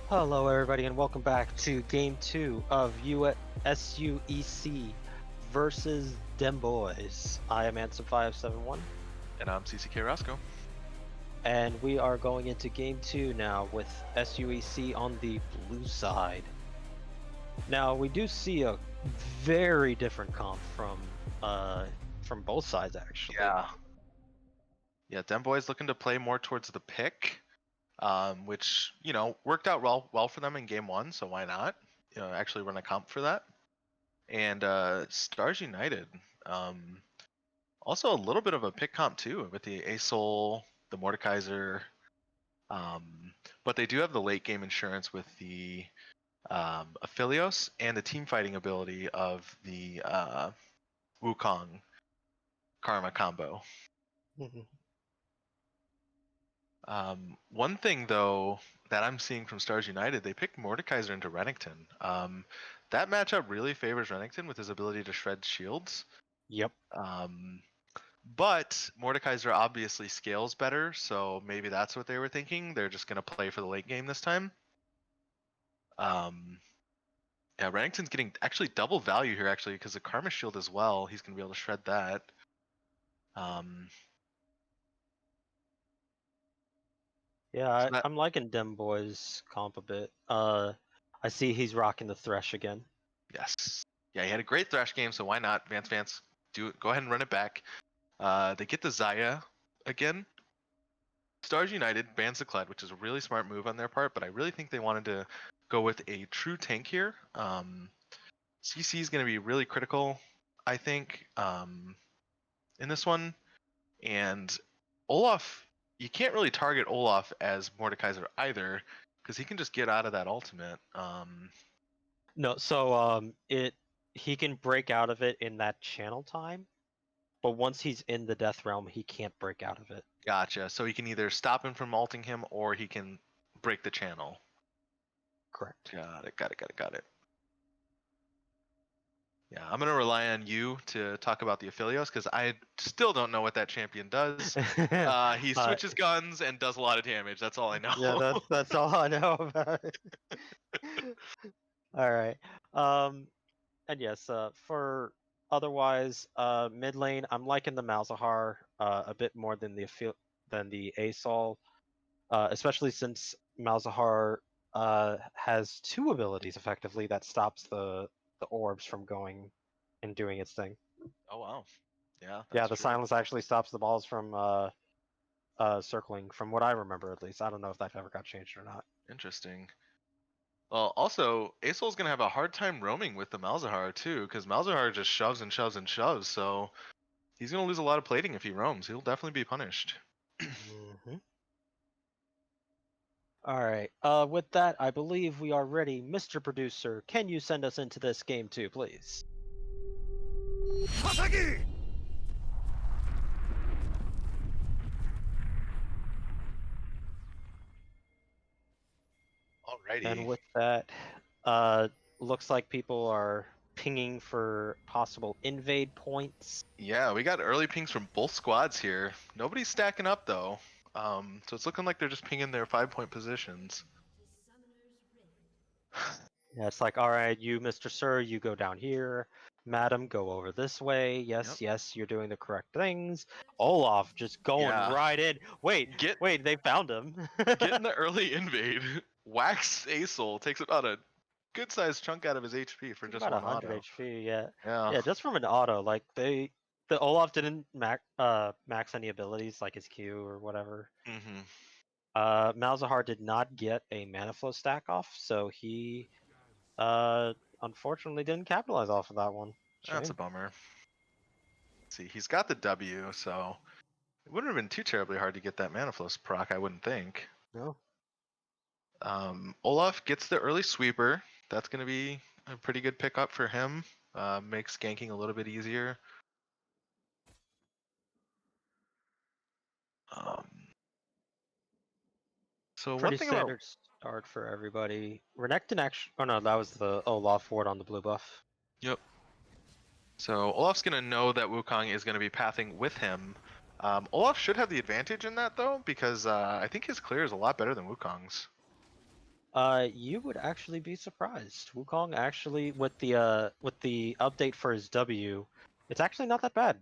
Hello, everybody, and welcome back to Game 2 of SUEC versus Dem Boys. I am Ansem571, And I'm CCK Roscoe. and we are going into Game 2 now with SUEC on the blue side. Now, we do see a very different comp from both sides, actually. Yeah, Dem Boys looking to play more towards the pick, which, worked out well for them in game 1, so why not? Actually run a comp for that. And Stars United, also a little bit of a pick comp too, with the Asol, the Mordekaiser, but they do have the late game insurance with the Aphelios and the team fighting ability of the Wukong Karma combo. One thing though that I'm seeing from Stars United, they picked Mordekaiser into Renekton. That matchup really favors Renekton with his ability to shred shields. Yep. But Mordekaiser obviously scales better, so maybe that's what they were thinking. They're just going to play for the late game this time. Yeah, Renekton's getting actually double value here actually because the Karma Shield as well. He's going to be able to shred that. Yeah, So I'm liking Dem Boys comp a bit. I see he's rocking the Thresh again. yes. Yeah, he had a great Thrash game, so why not? Vance, do it. Go ahead and run it back. They get the Xayah again. Stars United bans the Kled, which is a really smart move on their part, but I really think they wanted to go with a true tank here. CC is going to be really critical, I think, in this one. And Olaf, you can't really target Olaf as Mordekaiser either, because he can just get out of that ultimate. No, so he can break out of it in that channel time, but once he's in the Death Realm, he can't break out of it. Gotcha. So he can either stop him from ulting him, or he can break the channel. Correct. Got it. Yeah, I'm gonna rely on you to talk about the Aphelios because I still don't know what that champion does. He switches guns and does a lot of damage. That's all I know. Yeah, that's all I know about it. All right. And yes, for otherwise, mid lane, I'm liking the Malzahar a bit more than the Asol, especially since Malzahar has two abilities effectively that stops the orbs from going and doing its thing. Oh wow. Yeah, Yeah, that's the true. silence actually stops the balls from circling, from what I remember at least. I don't know if that ever got changed or not. Interesting. Well, also, Asol's gonna have a hard time roaming with the Malzahar too, because Malzahar just shoves and shoves and shoves. So he's gonna lose a lot of plating if he roams. He'll definitely be punished. Mm-hmm. All right. With that, I believe we are ready. Mr. Producer, can you send us into this game too, please? Alrighty. And with that, looks like people are pinging for possible invade points. Yeah, we got early pings from both squads here. Nobody's stacking up though. So it's looking like they're just pinging their 5-point positions. Yeah, it's like, all right, you, Mr. Sir, you go down here. Madam, go over this way. Yes, Yep. yes, you're doing the correct things. Olaf just going Yeah. right in. Wait, they found him. Getting the early invade. Wax Asol takes about a good sized chunk out of his HP for just About one 100 auto. HP, yeah. Yeah. Yeah, just from an auto. Like the Olaf didn't max any abilities like his Q or whatever. Mm-hmm. Malzahar did not get a mana flow stack off, so he unfortunately didn't capitalize off of that one. That's a Shame. bummer. Let's see, he's got the W, so it wouldn't have been too terribly hard to get that mana flow proc, I wouldn't think. No. Olaf gets the early sweeper. That's going to be a pretty good pickup for him. Makes ganking a little bit easier. So Pretty one thing about standard start for everybody. Renekton actually. Oh no, that was the Olaf ward on the blue buff. Yep. So Olaf's going to know that Wukong is going to be pathing with him. Olaf should have the advantage in that though, because I think his clear is a lot better than Wukong's. You would actually be surprised. Wukong actually, with the update for his W, it's actually not that bad.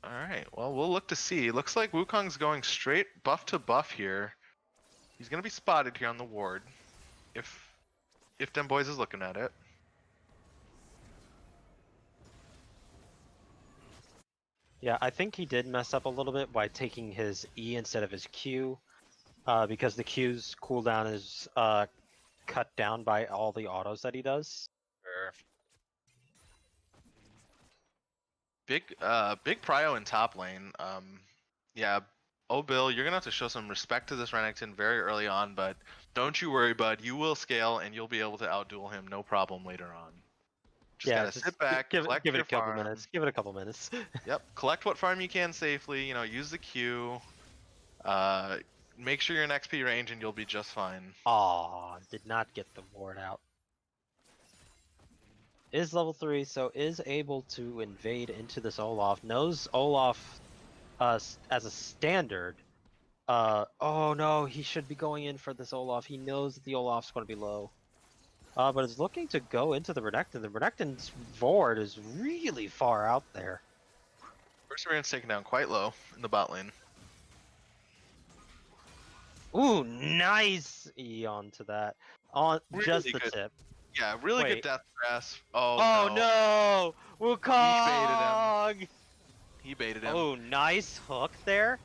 All right. Well, we'll look to see. Looks like Wukong's going straight buff to buff here. He's gonna be spotted here on the ward, if Dem Boys is looking at it. Yeah, I think he did mess up a little bit by taking his E instead of his Q, because the Q's cooldown is cut down by all the autos that he does. Sure. Big prio in top lane. Yeah. Oh, Bill, you're gonna have to show some respect to this Renekton very early on, but don't you worry, bud. You will scale and you'll be able to outduel him, no problem later on. Just Yeah, gotta sit back, collect give it your a couple farm. minutes. Give it a couple minutes. Yep, collect what farm you can safely. Use the Q. Make sure you're in XP range and you'll be just fine. Aw, did not get the ward out. Is level 3, so is able to invade into this Olaf. Knows Olaf as a standard. Oh no, he should be going in for this Olaf. He knows that the Olaf's going to be low. But is looking to go into the Renekton. The Renekton's Vord is really far out there. Perseverance taken down quite low in the bot lane. Ooh, nice Eon to that. On Really just the good. tip. Yeah, really Wait. good death grasp. Oh, Oh no! Wukong! He baited him. Oh, nice hook there.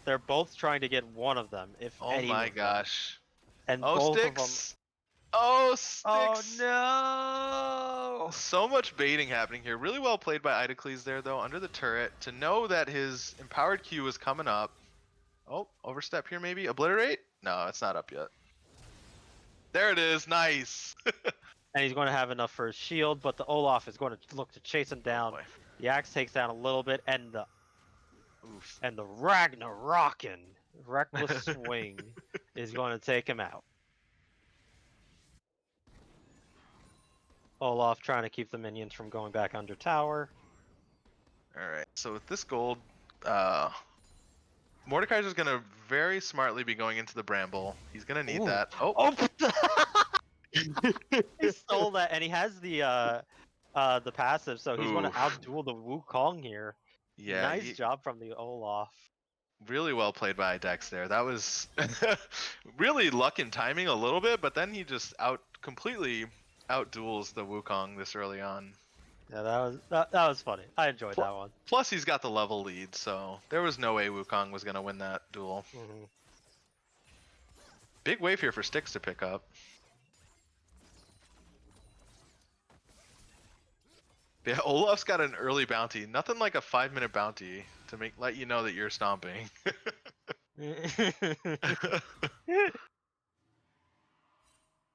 They're both trying to get one of them, if Oh any my of them. gosh. And Oh, both Sticks. of them. Oh, Sticks. Oh no! So much baiting happening here. Really well played by Idocles there, though, under the turret, to know that his empowered Q is coming up. Oh, overstep here maybe? Obliterate? No, it's not up yet. There it is. Nice. And he's going to have enough for his shield, but the Olaf is going to look to chase him down. Oh boy. The axe takes down a little bit, and the Oof. Ragnarokin reckless swing is going to take him out. Olaf trying to keep the minions from going back under tower. Alright, so with this gold, Mordekaiser's gonna very smartly be going into the Bramble. He's gonna need Ooh. that. Oh! He stole that, and he has the passive, so he's going to Oof. outduel the Wukong here. Yeah, Nice job from the Olaf. really well played by Dex there. That was really luck and timing a little bit, but then he just completely outduels the Wukong this early on. Yeah, that was funny. I enjoyed that one. Plus, he's got the level lead, so there was no way Wukong was gonna win that duel. Mm-hmm. Big wave here for Styx to pick up. Yeah, Olaf's got an early bounty. Nothing like a 5-minute bounty to let you know that you're stomping. And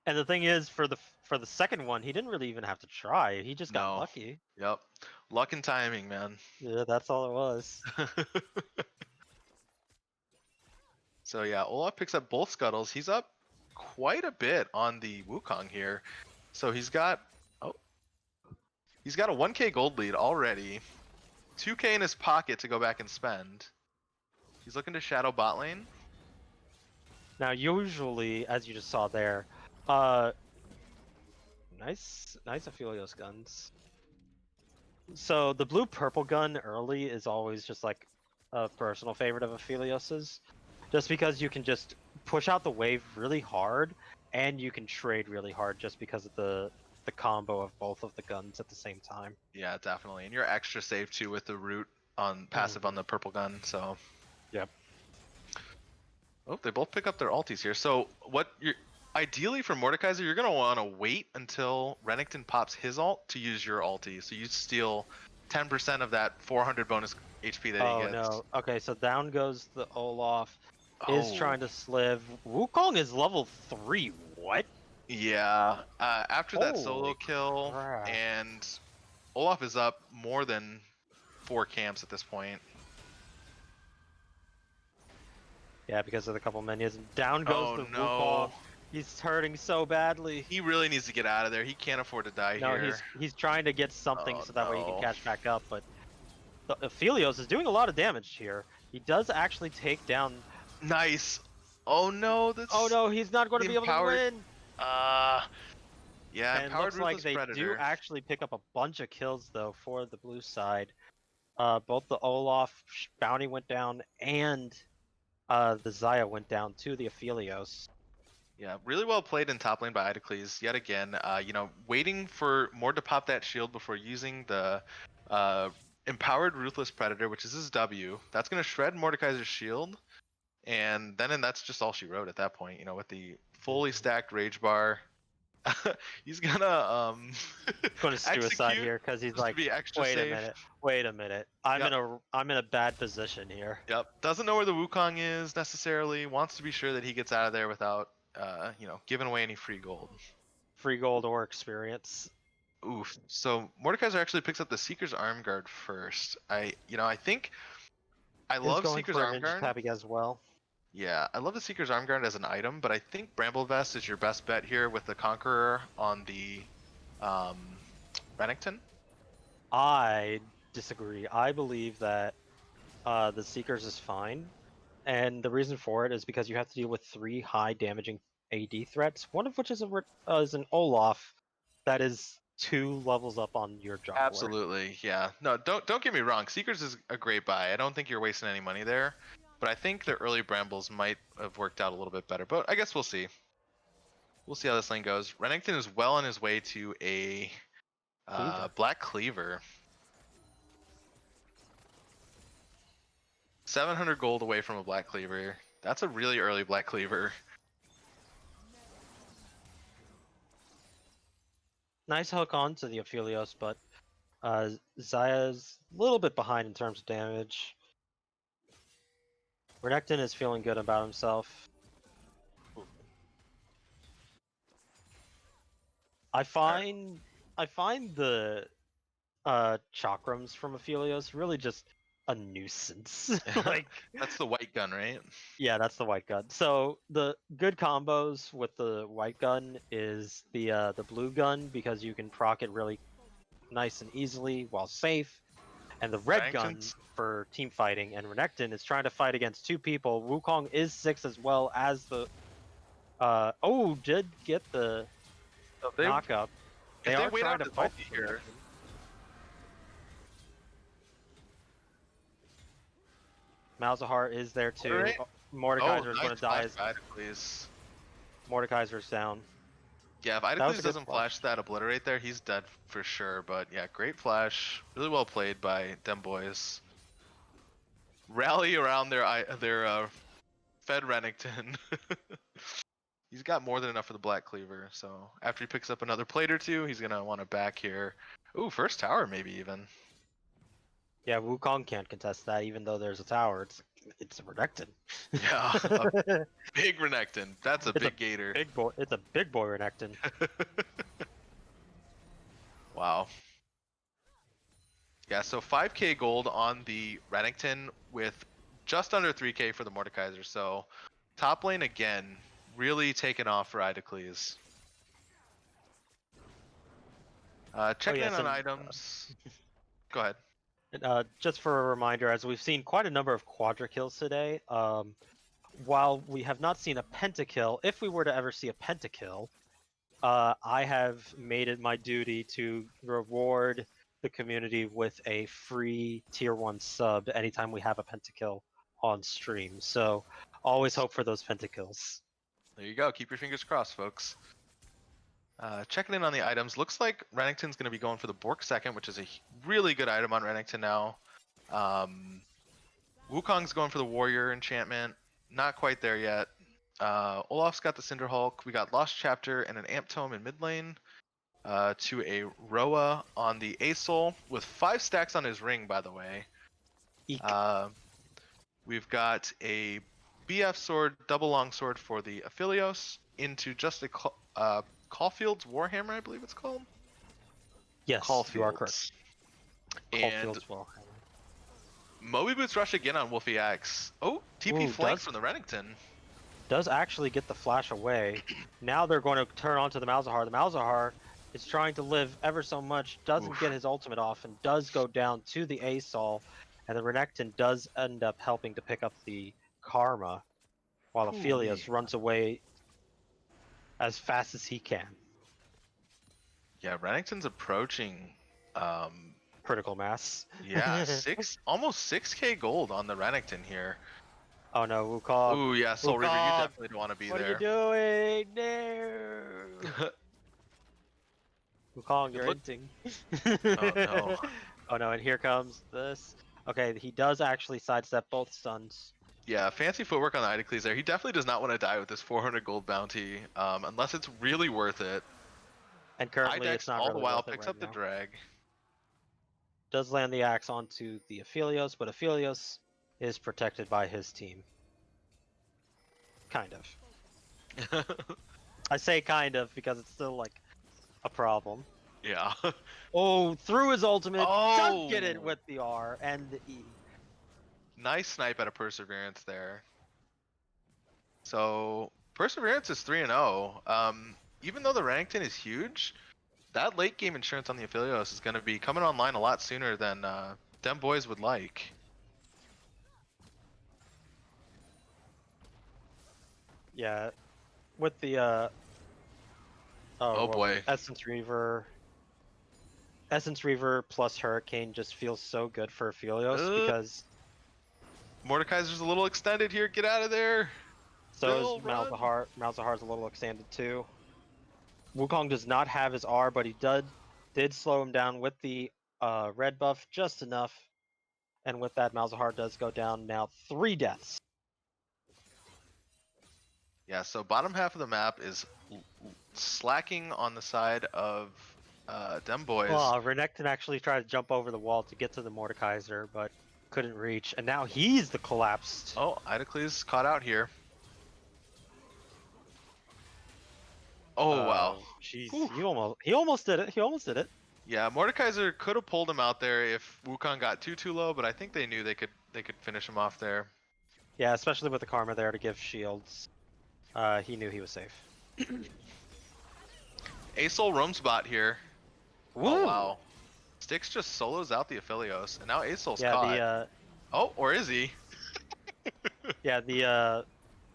the thing is, for the second one, he didn't really even have to try. He just got lucky. Yep. Luck and timing, man. Yeah, that's all it was. So yeah, Olaf picks up both scuttles. He's up quite a bit on the Wukong here. So he's got a 1k gold lead already. 2k in his pocket to go back and spend. He's looking to shadow bot lane. Now, usually, as you just saw there, nice Aphelios guns. So the blue-purple gun early is always just like a personal favorite of Aphelios's, just because you can just push out the wave really hard, and you can trade really hard just because of the combo of both of the guns at the same time. Yeah, definitely. And you're extra safe too with the root on passive on the purple gun, so. Yep. Oh, they both pick up their ultis here. So ideally for Mordekaiser, you're gonna want to wait until Renekton pops his ult to use your ulti. So you steal 10% of that 400 bonus HP that he gets. Oh no. Okay, so down goes the Olaf. Is trying to slive. Wukong is level 3. What? Yeah. After that solo Holy kill, crap. and Olaf is up more than 4 camps at this point. Yeah, because of the couple minions. Down goes the Wukong. He's hurting so badly. He really needs to get out of there. He can't afford to die here. No, he's trying to get something so that way he can catch back up, but the Aphelios is doing a lot of damage here. He does actually take down. Nice. Oh no, Oh that's no, he's not going to the be able to empowered. win. Yeah, And empowered looks like ruthless they do predator. actually pick up a bunch of kills though for the blue side. Both the Olaf bounty went down and the Zaya went down to the Aphelios. Yeah, really well played in top lane by Idocles yet again. Waiting for Mord to pop that shield before using the empowered ruthless predator, which is his W. That's gonna shred Mordekaiser's shield, and that's just all she wrote at that point. With the fully stacked rage bar, he's gonna Going to suicide execute here because he's just to like, be extra wait a safe. minute, wait a minute. Yep. I'm in a bad position here. Yep. Doesn't know where the Wukong is necessarily. Wants to be sure that he gets out of there without, giving away any free gold. Free gold or experience. Oof. So Mordekaiser actually picks up the Seeker's Arm Guard first. I think I Is love going Seeker's for a Arm ninja Guard. tapping as well. Yeah, I love the Seeker's Arm Guard as an item, but I think Bramble Vest is your best bet here with the Conqueror on the um, Renekton. I disagree. I believe that the Seekers is fine, and the reason for it is because you have to deal with 3 high damaging AD threats, one of which is an Olaf that is 2 levels up on your jungler. Absolutely, yeah. No, don't get me wrong. Seekers is a great buy. I don't think you're wasting any money there, but I think the early Brambles might have worked out a little bit better. But I guess we'll see. We'll see how this lane goes. Renekton is well on his way to a Cleaver. Black Cleaver. 700 gold away from a Black Cleaver. That's a really early Black Cleaver. Nice hook on to the Aphelios, but Zaya's a little bit behind in terms of damage. Renekton is feeling good about himself. I find the chakrams from Aphelios really just a nuisance. Like, That's the white gun, right? yeah, that's the white gun. So the good combos with the white gun is the blue gun because you can proc it really nice and easily while safe, and the red gun Renekton's for team fighting. And Renekton is trying to fight against 2 people. Wukong is 6 as well as the. Did get the knock up. They if they are wait trying out to the fight multi for here, Malzahar is there too. Alright. Mordekaiser is going nice to die flash as by Idocles. Mordekaiser's down. Yeah, if was a Idocles good doesn't flash. flash that obliterate there, he's dead for sure. But yeah, great flash. Really well played by them boys. Rally around their Fed Renekton. He's got more than enough for the Black Cleaver, so after he picks up another plate or two, he's gonna want to back here. Ooh, first tower maybe even. Yeah, Wukong can't contest that even though there's a tower. It's Renekton. Yeah, a big Renekton. That's a It's a big gator. big boy. It's a big boy Renekton. Wow. Yeah, so 5k gold on the Renekton with just under 3k for the Mordekaiser. So top lane again, really taking off for Idocles. Checking yes, in on and items. Go ahead. just for a reminder, as we've seen quite a number of quadra kills today, while we have not seen a pentakill, if we were to ever see a pentakill, I have made it my duty to reward the community with a free tier 1 sub anytime we have a pentakill on stream. So always hope for those pentakills. There you go. Keep your fingers crossed, folks. Checking in on the items. Looks like Renekton's going to be going for the Bork second, which is a really good item on Renekton now. Wukong's going for the Warrior enchantment. Not quite there yet. Olaf's got the Cinder Hulk. We got Lost Chapter and an Amp Tome in mid lane. To a Roa on the Asol with 5 stacks on his ring, by the way. Eek. We've got a BF sword, double long sword for the Aphelios into just a Caulfield's Warhammer, I believe it's called. Yes, you are correct. And Caulfield's well. Moby Boots rush again on Wolfie X. Oh, TP Ooh, flank from the Renekton. Does actually get the flash away. Now they're going to turn onto the Malzahar. The Malzahar is trying to live ever so much, doesn't get his ultimate off, and does go down to the Asol. And the Renekton does end up helping to pick up the Karma, while Ooh-wee. Aphelios runs away as fast as he can. Yeah, Renekton's approaching. Critical mass. Yeah, almost 6K gold on the Renekton here. Oh no, Wukong. Ooh, yeah, Soul Reaver, you Wukong, definitely don't want to be what are you there. doing? No. Wukong, Good you're look. inting. Oh no. Oh no, and here comes this. Okay, he does actually sidestep both stuns. Yeah, fancy footwork on the Idocles there. He definitely does not want to die with this 400 gold bounty, unless it's really worth it. And currently it's Idex not all the really while worth it picks right up the now. drag. Does land the axe onto the Aphelios, but Aphelios is protected by his team. Kind of. I say kind of because it's still like a problem. Yeah. Oh, through his ultimate, does get it Oh! with the R and the E. Nice snipe out of Perseverance there. So, Perseverance is 3-0. Even though the Renekton is huge, that late game insurance on the Aphelios is going to be coming online a lot sooner than them boys would like. Yeah, with the Oh what was boy. it? Essence Reaver plus Hurricane just feels so good for Aphelios Uh, because Mordekaiser's a little extended here. Get out of there. so is Bill, run. Malzahar. Malzahar's a little extended too. Wukong does not have his R, but he did slow him down with the red buff just enough. And with that, Malzahar does go down now 3 deaths. Yeah, so bottom half of the map is slacking on the side of them boys. Well, Renekton actually tried to jump over the wall to get to the Mordekaiser, but couldn't reach. And now he's the collapsed. Oh, Idocles caught out here. Oh, wow. Jeez, Whew. he almost did it. He almost did it. Yeah, Mordekaiser could have pulled him out there if Wukong got too low, but I think they knew they could finish him off there. Yeah, especially with the Karma there to give shields. He knew he was safe. Asol roams bot here. Woo! Oh wow. Styx just solos out the Aphelios, and now Asol's Yeah, caught. Oh, or is he? the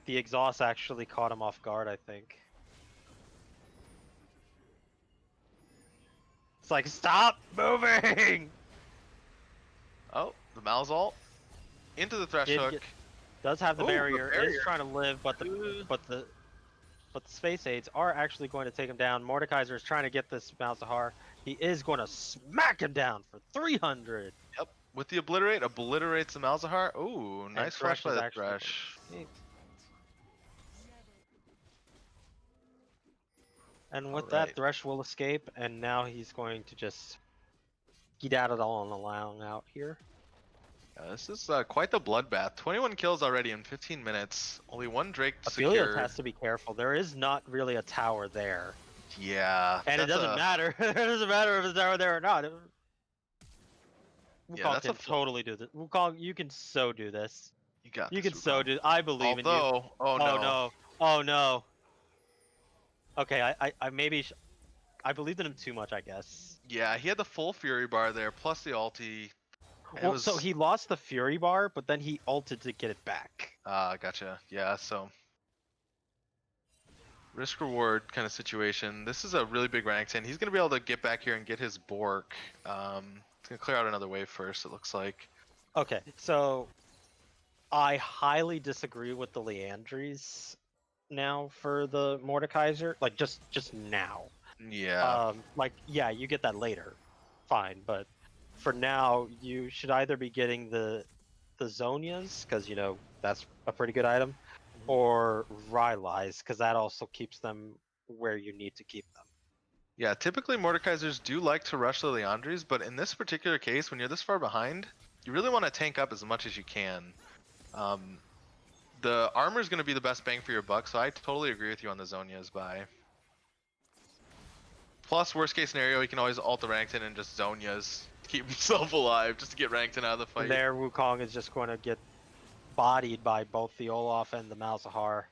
exhaust actually caught him off guard, I think. It's like, stop moving! Oh, the Malzalt into the Thresh hook. Does have the Ooh, the barrier, is barrier. trying to live, but the space aids are actually going to take him down. Mordekaiser is trying to get this Malzahar. He is going to smack him down for 300. Yep, with the obliterate, obliterates the Malzahar. Ooh, And nice flash by the Thresh. And with Alright. that, Thresh will escape, and now he's going to just get out it all and allowing out here. This is quite the bloodbath. 21 kills already in 15 minutes. Only one Drake Aphelios secured. has to be careful. There is not really a tower there. Yeah. And it doesn't matter. It doesn't matter if it's tower there or not. Yeah, Wukong can totally do this. Wukong, you can so do this. You got You this, can so Wukong. do. I believe in you. Oh Oh no. no. Oh no. Okay, I maybe I believed in him too much, I guess. Yeah, he had the full Fury bar there, plus the ulti. Well, so he lost the Fury bar, but then he ulted to get it back. Gotcha. Yeah, so risk reward kind of situation. This is a really big Renekton. He's gonna be able to get back here and get his Bork. He's gonna clear out another wave first, it looks like. Okay, so I highly disagree with the Leandries now for the Mordekaiser. Like just now. Yeah. Like yeah, you get that later, fine. But for now, you should either be getting the Zonias because you know that's a pretty good item, or Rylai's because that also keeps them where you need to keep them. Yeah, typically Mordekaisers do like to rush the Leandries, but in this particular case, when you're this far behind, you really want to tank up as much as you can. The armor is going to be the best bang for your buck, so I totally agree with you on the Zonia's buy. Plus, worst case scenario, he can always ult the Renekton and just Zonia's to keep himself alive, just to get Renekton out of the fight. And there, Wukong is just going to get bodied by both the Olaf and the Malzahar.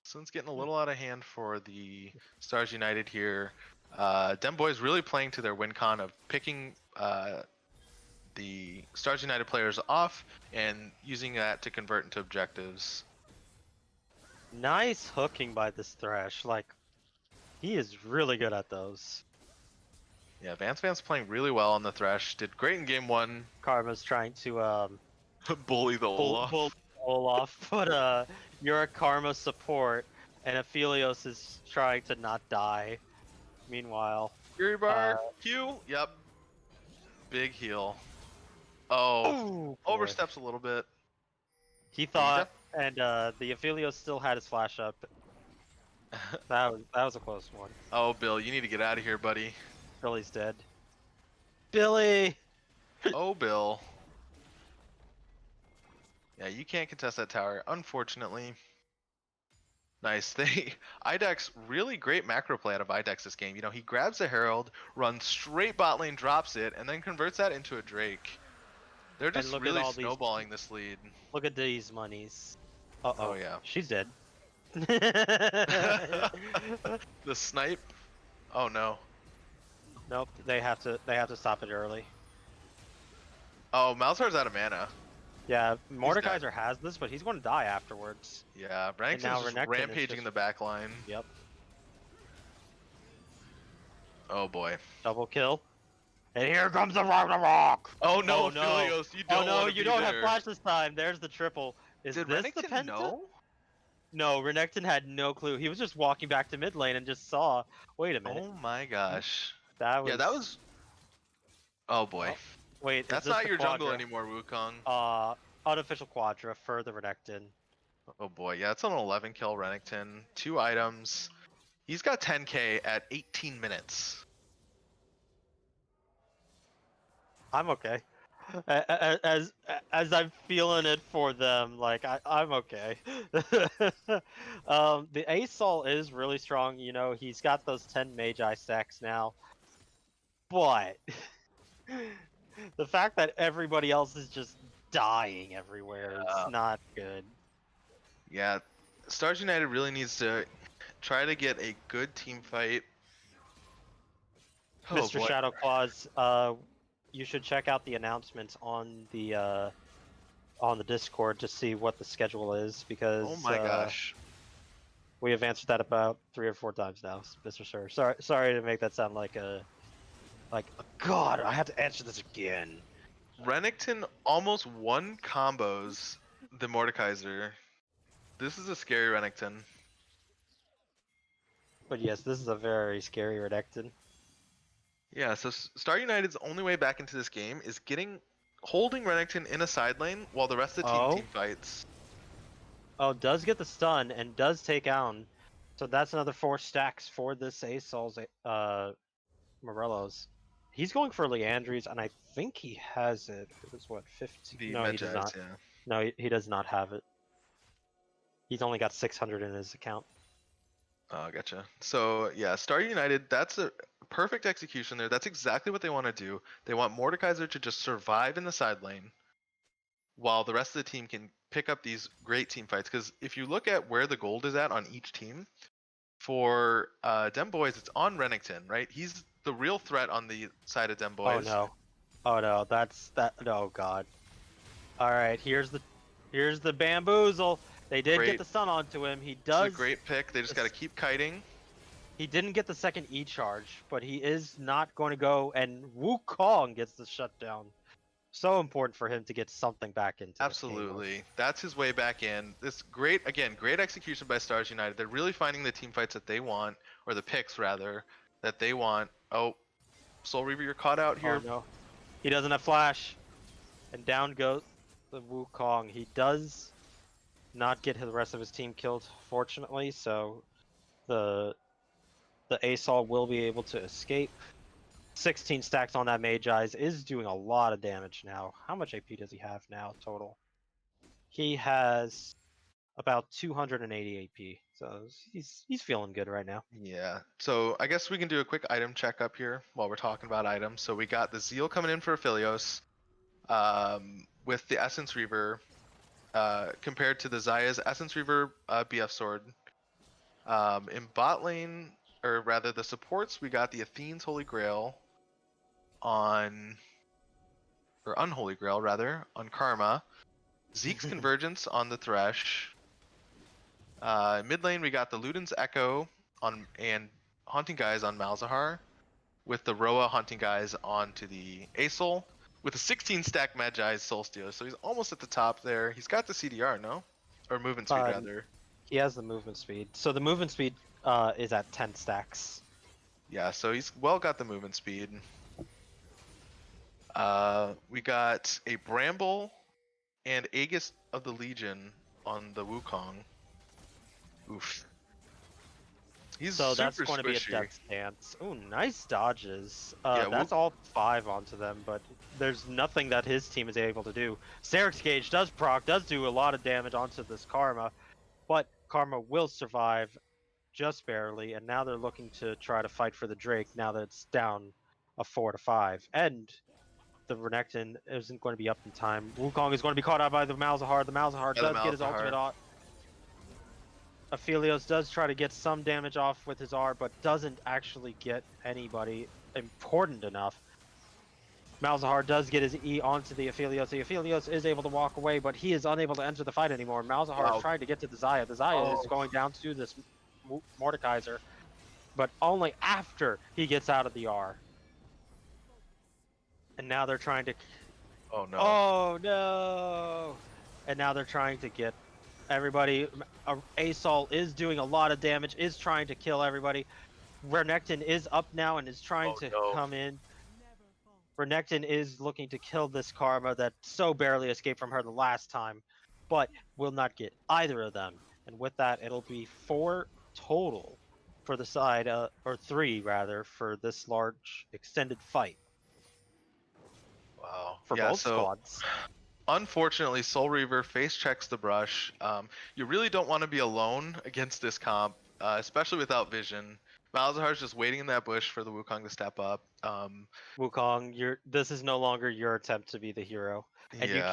This one's getting a little out of hand for the Stars United here. Dem Boys really playing to their win con of picking the Stars United players off and using that to convert into objectives. Nice hooking by this Thresh. Like, he is really good at those. Yeah, Van's playing really well on the Thresh. Did great in game 1. Karma's trying to Bully the Olaf. pull Olaf, but you're a Karma support, and Aphelios is trying to not die. Meanwhile, Fury bar, Q, yep. Big heal. Oh, oh, boy. oversteps a little bit. He But you thought, and the Aphelios still had his flash up. That was a close one. Oh, Bill, you need to get out of here, buddy. Billy's dead. Billy! Oh, Bill. Yeah, you can't contest that tower, unfortunately. Nice. IDEX, really great macro play out of IDEX this game. You know, he grabs the Herald, runs straight bot lane, drops it, and then converts that into a Drake. They're just look at really all these- snowballing this lead. Look at these monies. Uh-oh. Oh, yeah. She's dead. The snipe? Oh, no. Nope, they have to stop it early. Oh, Malzar's out of mana. Yeah, Mordekaiser has this, but he's going to die afterwards. Yeah, now Renekton's just Renekton is rampaging just- in the back line. Yep. Oh, boy. Double kill. And here comes the Ragnarok! Oh, no, Oh, no. Aphelios, you don't Oh no, wanna you be don't have there. flash this time. There's the triple. Is Did this the Renekton penta? know? No, Renekton had no clue. He was just walking back to mid lane and just saw. Wait a minute. Oh my gosh. That was. Yeah, that was. Oh boy. Oh, wait, is That's this not the your jungle Quadra? anymore, Wukong. Unofficial Quadra for the Renekton. Oh boy, yeah, it's an 11 kill Renekton. 2 items. He's got 10k at 18 minutes. I'm okay. As I'm feeling it for them, like I'm okay. The Asol is really strong. You know, he's got those 10 Magi stacks now, but the fact that everybody else is just dying everywhere Yeah. is not good. Yeah, Stars United really needs to try to get a good team fight. Oh, Mr. boy. Shadow Claws, you should check out the announcements on the Discord to see what the schedule is, because Oh my gosh. we have answered that about 3 or 4 times now, Mr. Sir. Sorry to make that sound like God, I have to answer this again. Renekton almost won combos the Mordekaiser. This is a scary Renekton. But yes, this is a very scary Renekton. Yeah, so Star United's only way back into this game is holding Renekton in a side lane while the rest of the team fights. Oh, does get the stun and does take down. So that's another 4 stacks for this Asol's Morello's. He's going for Leandries, and I think he has it. It was what, 15? The No, he does Medjais, not. yeah. No, he does not have it. He's only got 600 in his account. Oh, gotcha. So yeah, Star United, that's a perfect execution there. That's exactly what they want to do. They want Mordekaiser to just survive in the side lane while the rest of the team can pick up these great team fights. Because if you look at where the gold is at on each team, for Dem Boys, it's on Renekton, right? He's the real threat on the side of Dem Boys. Oh no, oh god. Alright, here's the bamboozle. They did Great. get the stun onto him. He This does. is a great pick. They just got to keep kiting. He didn't get the second E charge, but he is not going to go, and Wukong gets the shutdown. So important for him to get something back into this game. Absolutely. That's his way back in. This great execution by Stars United. They're really finding the team fights that they want, or the picks rather, that they want. Oh, Soul Reaver, you're caught out here. Oh no. He doesn't have flash. And down goes the Wukong. He does not get the rest of his team killed, fortunately, so the Asol will be able to escape. 16 stacks on that Magi's is doing a lot of damage now. How much AP does he have now total? He has about 280 AP, so he's feeling good right now. Yeah. So I guess we can do a quick item checkup here while we're talking about items. So we got the Zeal coming in for Aphelios, with the Essence Reaver, compared to the Zaya's Essence Reaver BF Sword. In bot lane, or rather the supports, we got the Athene's Holy Grail on, or Unholy Grail rather, on Karma. Zeke's Convergence on the Thresh. Mid lane, we got the Luden's Echo on and Haunting Guys on Malzahar, with the Roa Haunting Guys onto the Asol, with a 16 stack Magi's Soul Stealer. So he's almost at the top there. He's got the CDR, no? Or movement speed, rather. He has the movement speed. So the movement speed is at 10 stacks. Yeah, so he's well got the movement speed. We got a Bramble and Aegis of the Legion on the Wukong. Oof. He's So that's super going to be a squishy. death stance. Ooh, nice dodges. Yeah, That's all 5 onto them, but there's nothing that his team is able to do. Sarek's Gauge does proc, does do a lot of damage onto this Karma, but Karma will survive just barely, and now they're looking to try to fight for the Drake now that it's down a 4 to 5. And the Renekton isn't going to be up in time. Wukong is going to be caught out by the Malzahar. The Malzahar does get his ultimate off. Aphelios does try to get some damage off with his R, but doesn't actually get anybody important enough. Malzahar does get his E onto the Aphelios. The Aphelios is able to walk away, but he is unable to enter the fight anymore. Malzahar is trying to get to the Xayah. The Xayah is going down to this Mordekaiser, but only after he gets out of the R. And now they're trying to... Oh no. Oh no! And now they're trying to get everybody. Asol is doing a lot of damage, is trying to kill everybody. Renekton is up now and is trying to come in. Renekton is looking to kill this Karma that so barely escaped from her the last time, but will not get either of them. And with that, it'll be 4 total for the side, or 3 rather, for this large extended fight. Wow. For both squads. Unfortunately, Soul Reaver face checks the brush. You really don't want to be alone against this comp, especially without vision. Malzahar's just waiting in that bush for the Wukong to step up. Wukong, this is no longer your attempt to be the hero, and yeah. you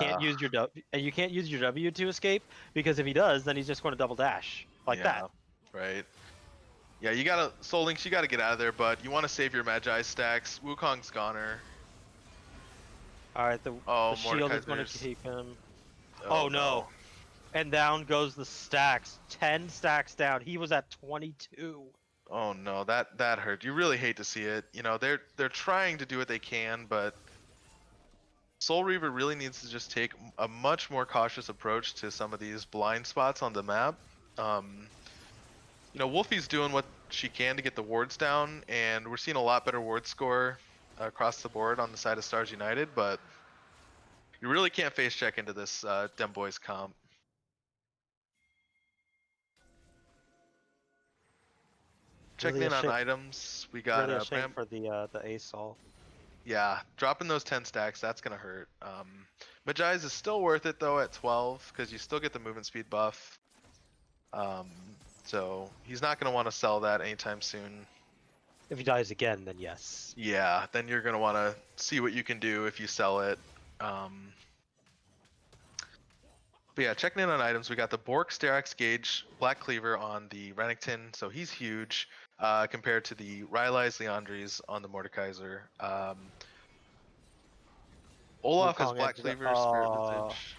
can't use your W to escape, because if he does, then he's just going to double dash like that. Right. Yeah, you gotta Soul Links. You gotta get out of there, but you want to save your Magi stacks. Wukong's goner. All right, the shield is going to keep him. Oh no! And down goes the stacks. 10 stacks down. He was at 22. Oh no, that hurt. You really hate to see it. You know, they're trying to do what they can, but Soul Reaver really needs to just take a much more cautious approach to some of these blind spots on the map. You know, Wolfie's doing what she can to get the wards down, and we're seeing a lot better ward score across the board on the side of Stars United, but you really can't face check into this Dem Boys comp. Checking really in on items, we got really a shame for the Asol. Yeah, dropping those 10 stacks, that's gonna hurt. Magi's is still worth it though at 12, because you still get the movement speed buff. So he's not gonna want to sell that anytime soon. If he dies again, then yes. Yeah, then you're gonna want to see what you can do if you sell it. But yeah, checking in on items, we got the Bork Sterak's Gauge Black Cleaver on the Renekton, so he's huge compared to the Rylai's Leandries on the Mordekaiser. Olaf has Black Cleaver, Spirit Visage.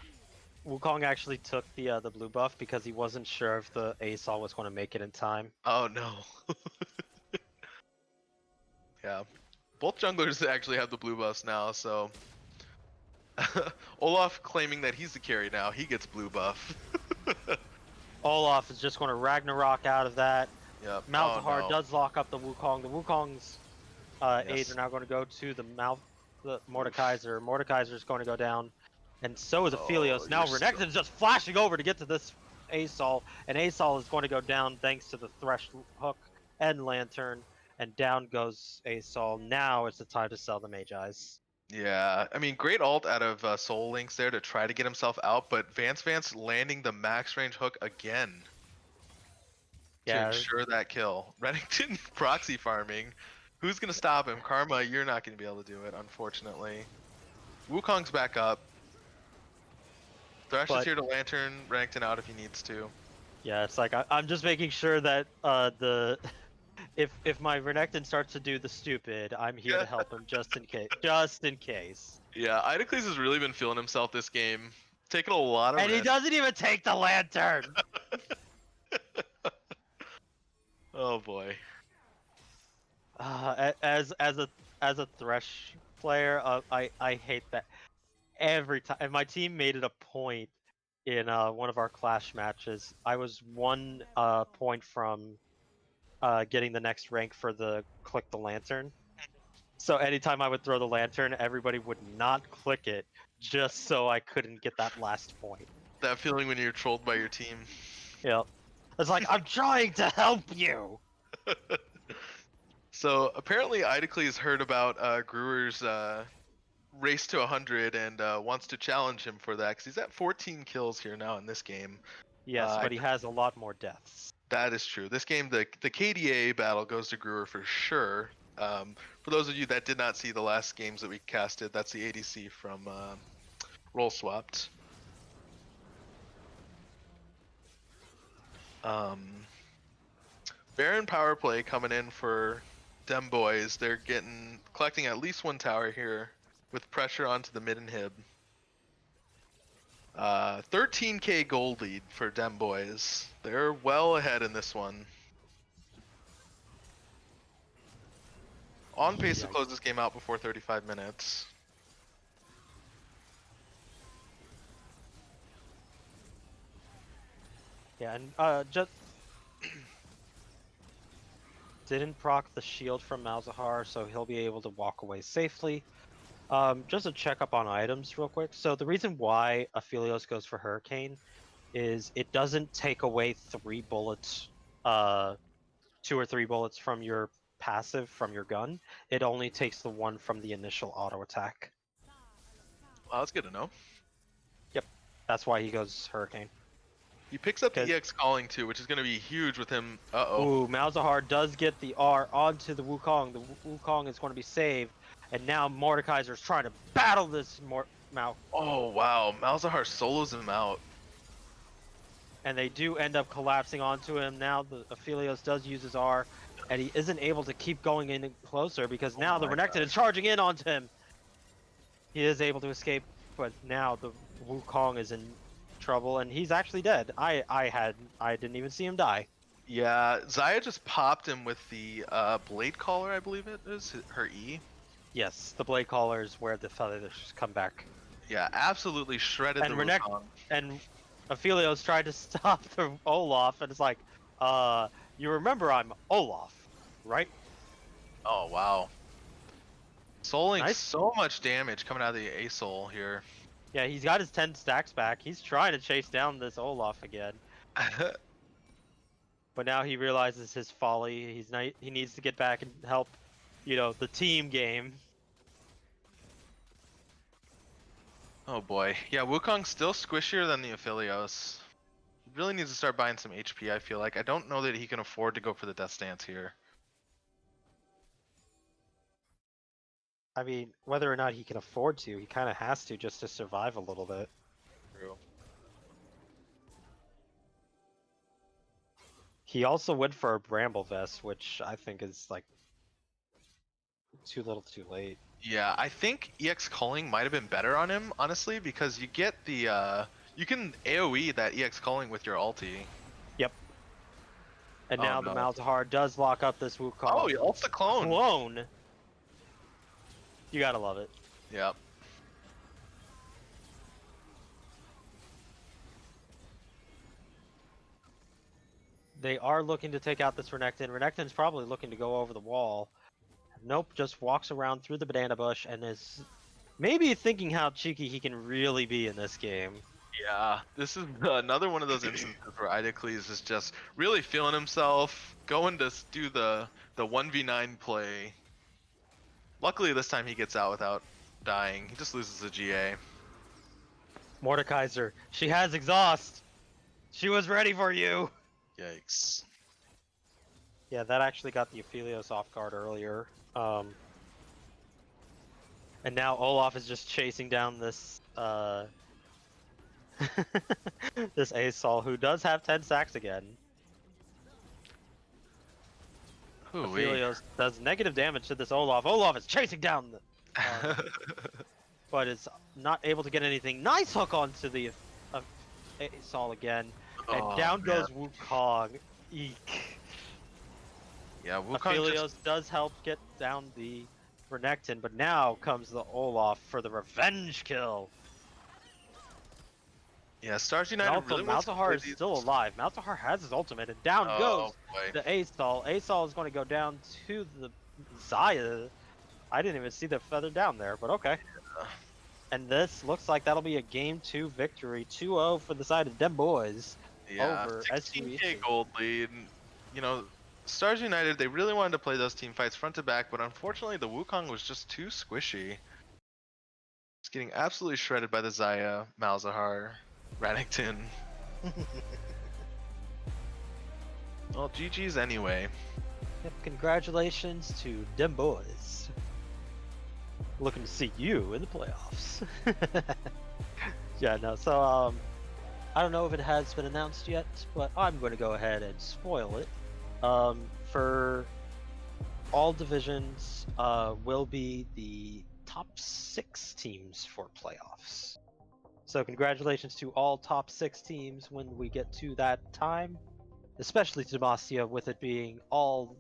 Wukong actually took the blue buff because he wasn't sure if the Asol was going to make it in time. Oh no. Yeah, both junglers actually have the blue buffs now, so Olaf claiming that he's the carry now, he gets blue buff. Olaf is just going to Ragnarok out of that. Yep. Malzahar does lock up the Wukong. The Wukong's aids are now going to go to the Mordekaiser. Mordekaiser is going to go down, and so is Aphelios. Now Renekton's just flashing over to get to this Asol, and Asol is going to go down thanks to the Thresh hook and Lantern, and down goes Asol. Now it's the time to sell the Magi's. Yeah, I mean, great ult out of Soul Links there to try to get himself out, but Vance landing the max range hook again to ensure that kill. Renekton proxy farming. Who's going to stop him? Karma, you're not going to be able to do it, unfortunately. Wukong's back up. Thresh is here to Lantern Renekton out if he needs to. Yeah, it's like I'm just making sure that if my Renekton starts to do the stupid, I'm here to help him just in case. Just in case. Yeah, Idocles has really been feeling himself this game, taking a lot of And he risks. doesn't even take the lantern. Oh boy. As a Thresh player, I hate that every time. And my team made it a point in one of our clash matches. I was 1 point from getting the next rank for the click the lantern. So anytime I would throw the lantern, everybody would not click it just so I couldn't get that last point. That feeling when you're trolled by your team. Yep. It's like I'm trying to help you. So apparently Idocles heard about Gruer's race to 100 and wants to challenge him for that because he's at 14 kills here now in this game. Yes, but he has a lot more deaths. That is true. This game, the KDA battle goes to Gruer for sure. For those of you that did not see the last games that we casted, that's the ADC from Roll Swapped. Baron power play coming in for Dem Boys. They're collecting at least one tower here with pressure onto the mid inhib. 13k gold lead for Dem Boys. They're well ahead in this one. On pace to close this game out before 35 minutes. Yeah, and just didn't proc the shield from Malzahar, so he'll be able to walk away safely. Just a check up on items real quick. So the reason why Aphelios goes for Hurricane is it doesn't take away 3 bullets, 2 or 3 bullets from your passive from your gun. It only takes the 1 from the initial auto attack. Well, that's good to know. Yep, that's why he goes Hurricane. He picks up the EX calling too, which is going to be huge with him. Ooh, Malzahar does get the R onto the Wukong. The Wukong is going to be saved, and now Mordekaiser's trying to battle this Mal. Oh wow, Malzahar solos him out. And they do end up collapsing onto him. Now the Aphelios does use his R, and he isn't able to keep going in closer because now the Renekton is charging in onto him. He is able to escape, but now the Wukong is in trouble, and he's actually dead. I didn't even see him die. Yeah, Xayah just popped him with the blade collar, I believe it is her E. Yes, the blade collar is where the feathers come back. Yeah, absolutely shredded And the Wukong. And Aphelios tried to stop the Olaf, and it's like, you remember I'm Olaf, right? Oh wow. Souling Nice. so much damage coming out of the A-Soul here. Yeah, he's got his 10 stacks back. He's trying to chase down this Olaf again. But now he realizes his folly. He needs to get back and help, the team game. Oh boy. Yeah, Wukong's still squishier than the Aphelios. He really needs to start buying some HP, I feel like. I don't know that he can afford to go for the Death Stance here. I mean, whether or not he can afford to, he kind of has to just to survive a little bit. True. He also went for a Bramble Vest, which I think is like too little too late. Yeah, I think EX calling might have been better on him, honestly, because you get the you can AoE that EX calling with your ulti. Yep. And now no. the Malzahar does lock up this Wukong. Oh, he ults the clone. Clone. You gotta love it. Yep. They are looking to take out this Renekton. Renekton's probably looking to go over the wall. Nope, just walks around through the banana bush and is maybe thinking how cheeky he can really be in this game. Yeah, this is another one of those instances where Idocles is just really feeling himself, going to do the 1v9 play. Luckily this time he gets out without dying. He just loses the GA. Mordekaiser, she has exhaust. She was ready for you. Yikes. Yeah, that actually got the Aphelios off guard earlier. And now Olaf is just chasing down this this A-Sol who does have 10 stacks again. Ooh-wee. Aphelios does negative damage to this Olaf. Olaf is chasing down the, but is not able to get anything. Nice hook onto the Saul again, and Oh, down man. goes Wukong. Eek. Yeah, Wukong Aphelios just... does help get down the Renekton, but now comes the Olaf for the revenge kill. Yeah, Stars And United also, really wants to play Malzahar is these... still alive. Malzahar has his ultimate, and down Oh, goes boy. the Asol. Asol is going to go down to the Zaya. I didn't even see the feather down there, but okay. And this looks like that'll be a Game 2 victory. 2-0 for the side of Dem Boys Yeah, over 16k SUEC. gold lead. You know, Stars United, they really wanted to play those team fights front to back, but unfortunately the Wukong was just too squishy. It's getting absolutely shredded by the Zaya, Malzahar, Radington. Well, GG's anyway. Yep, congratulations to Dem Boys. Looking to see you in the playoffs. Yeah, no, so I don't know if it has been announced yet, but I'm going to go ahead and spoil it. For all divisions, will be the top 6 teams for playoffs. So congratulations to all top 6 teams when we get to that time, especially to Demacia, with it being all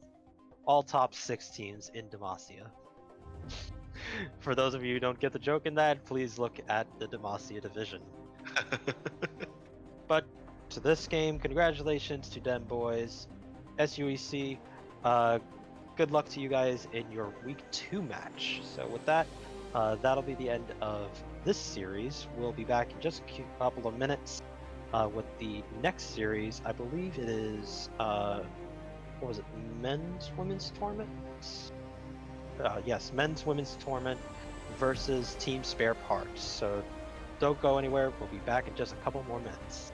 top 6 teams in Demacia. For those of you who don't get the joke in that, please look at the Demacia division. But to this game, congratulations to Dem Boys, SUEC. Good luck to you guys in your Week 2 match. So with that, that'll be the end of this series. We'll be back in just a couple of minutes with the next series. I believe it is, what was it, women's tournament? Yes, men's, women's tournament versus Team Spare Parts. So don't go anywhere. We'll be back in just a couple more minutes.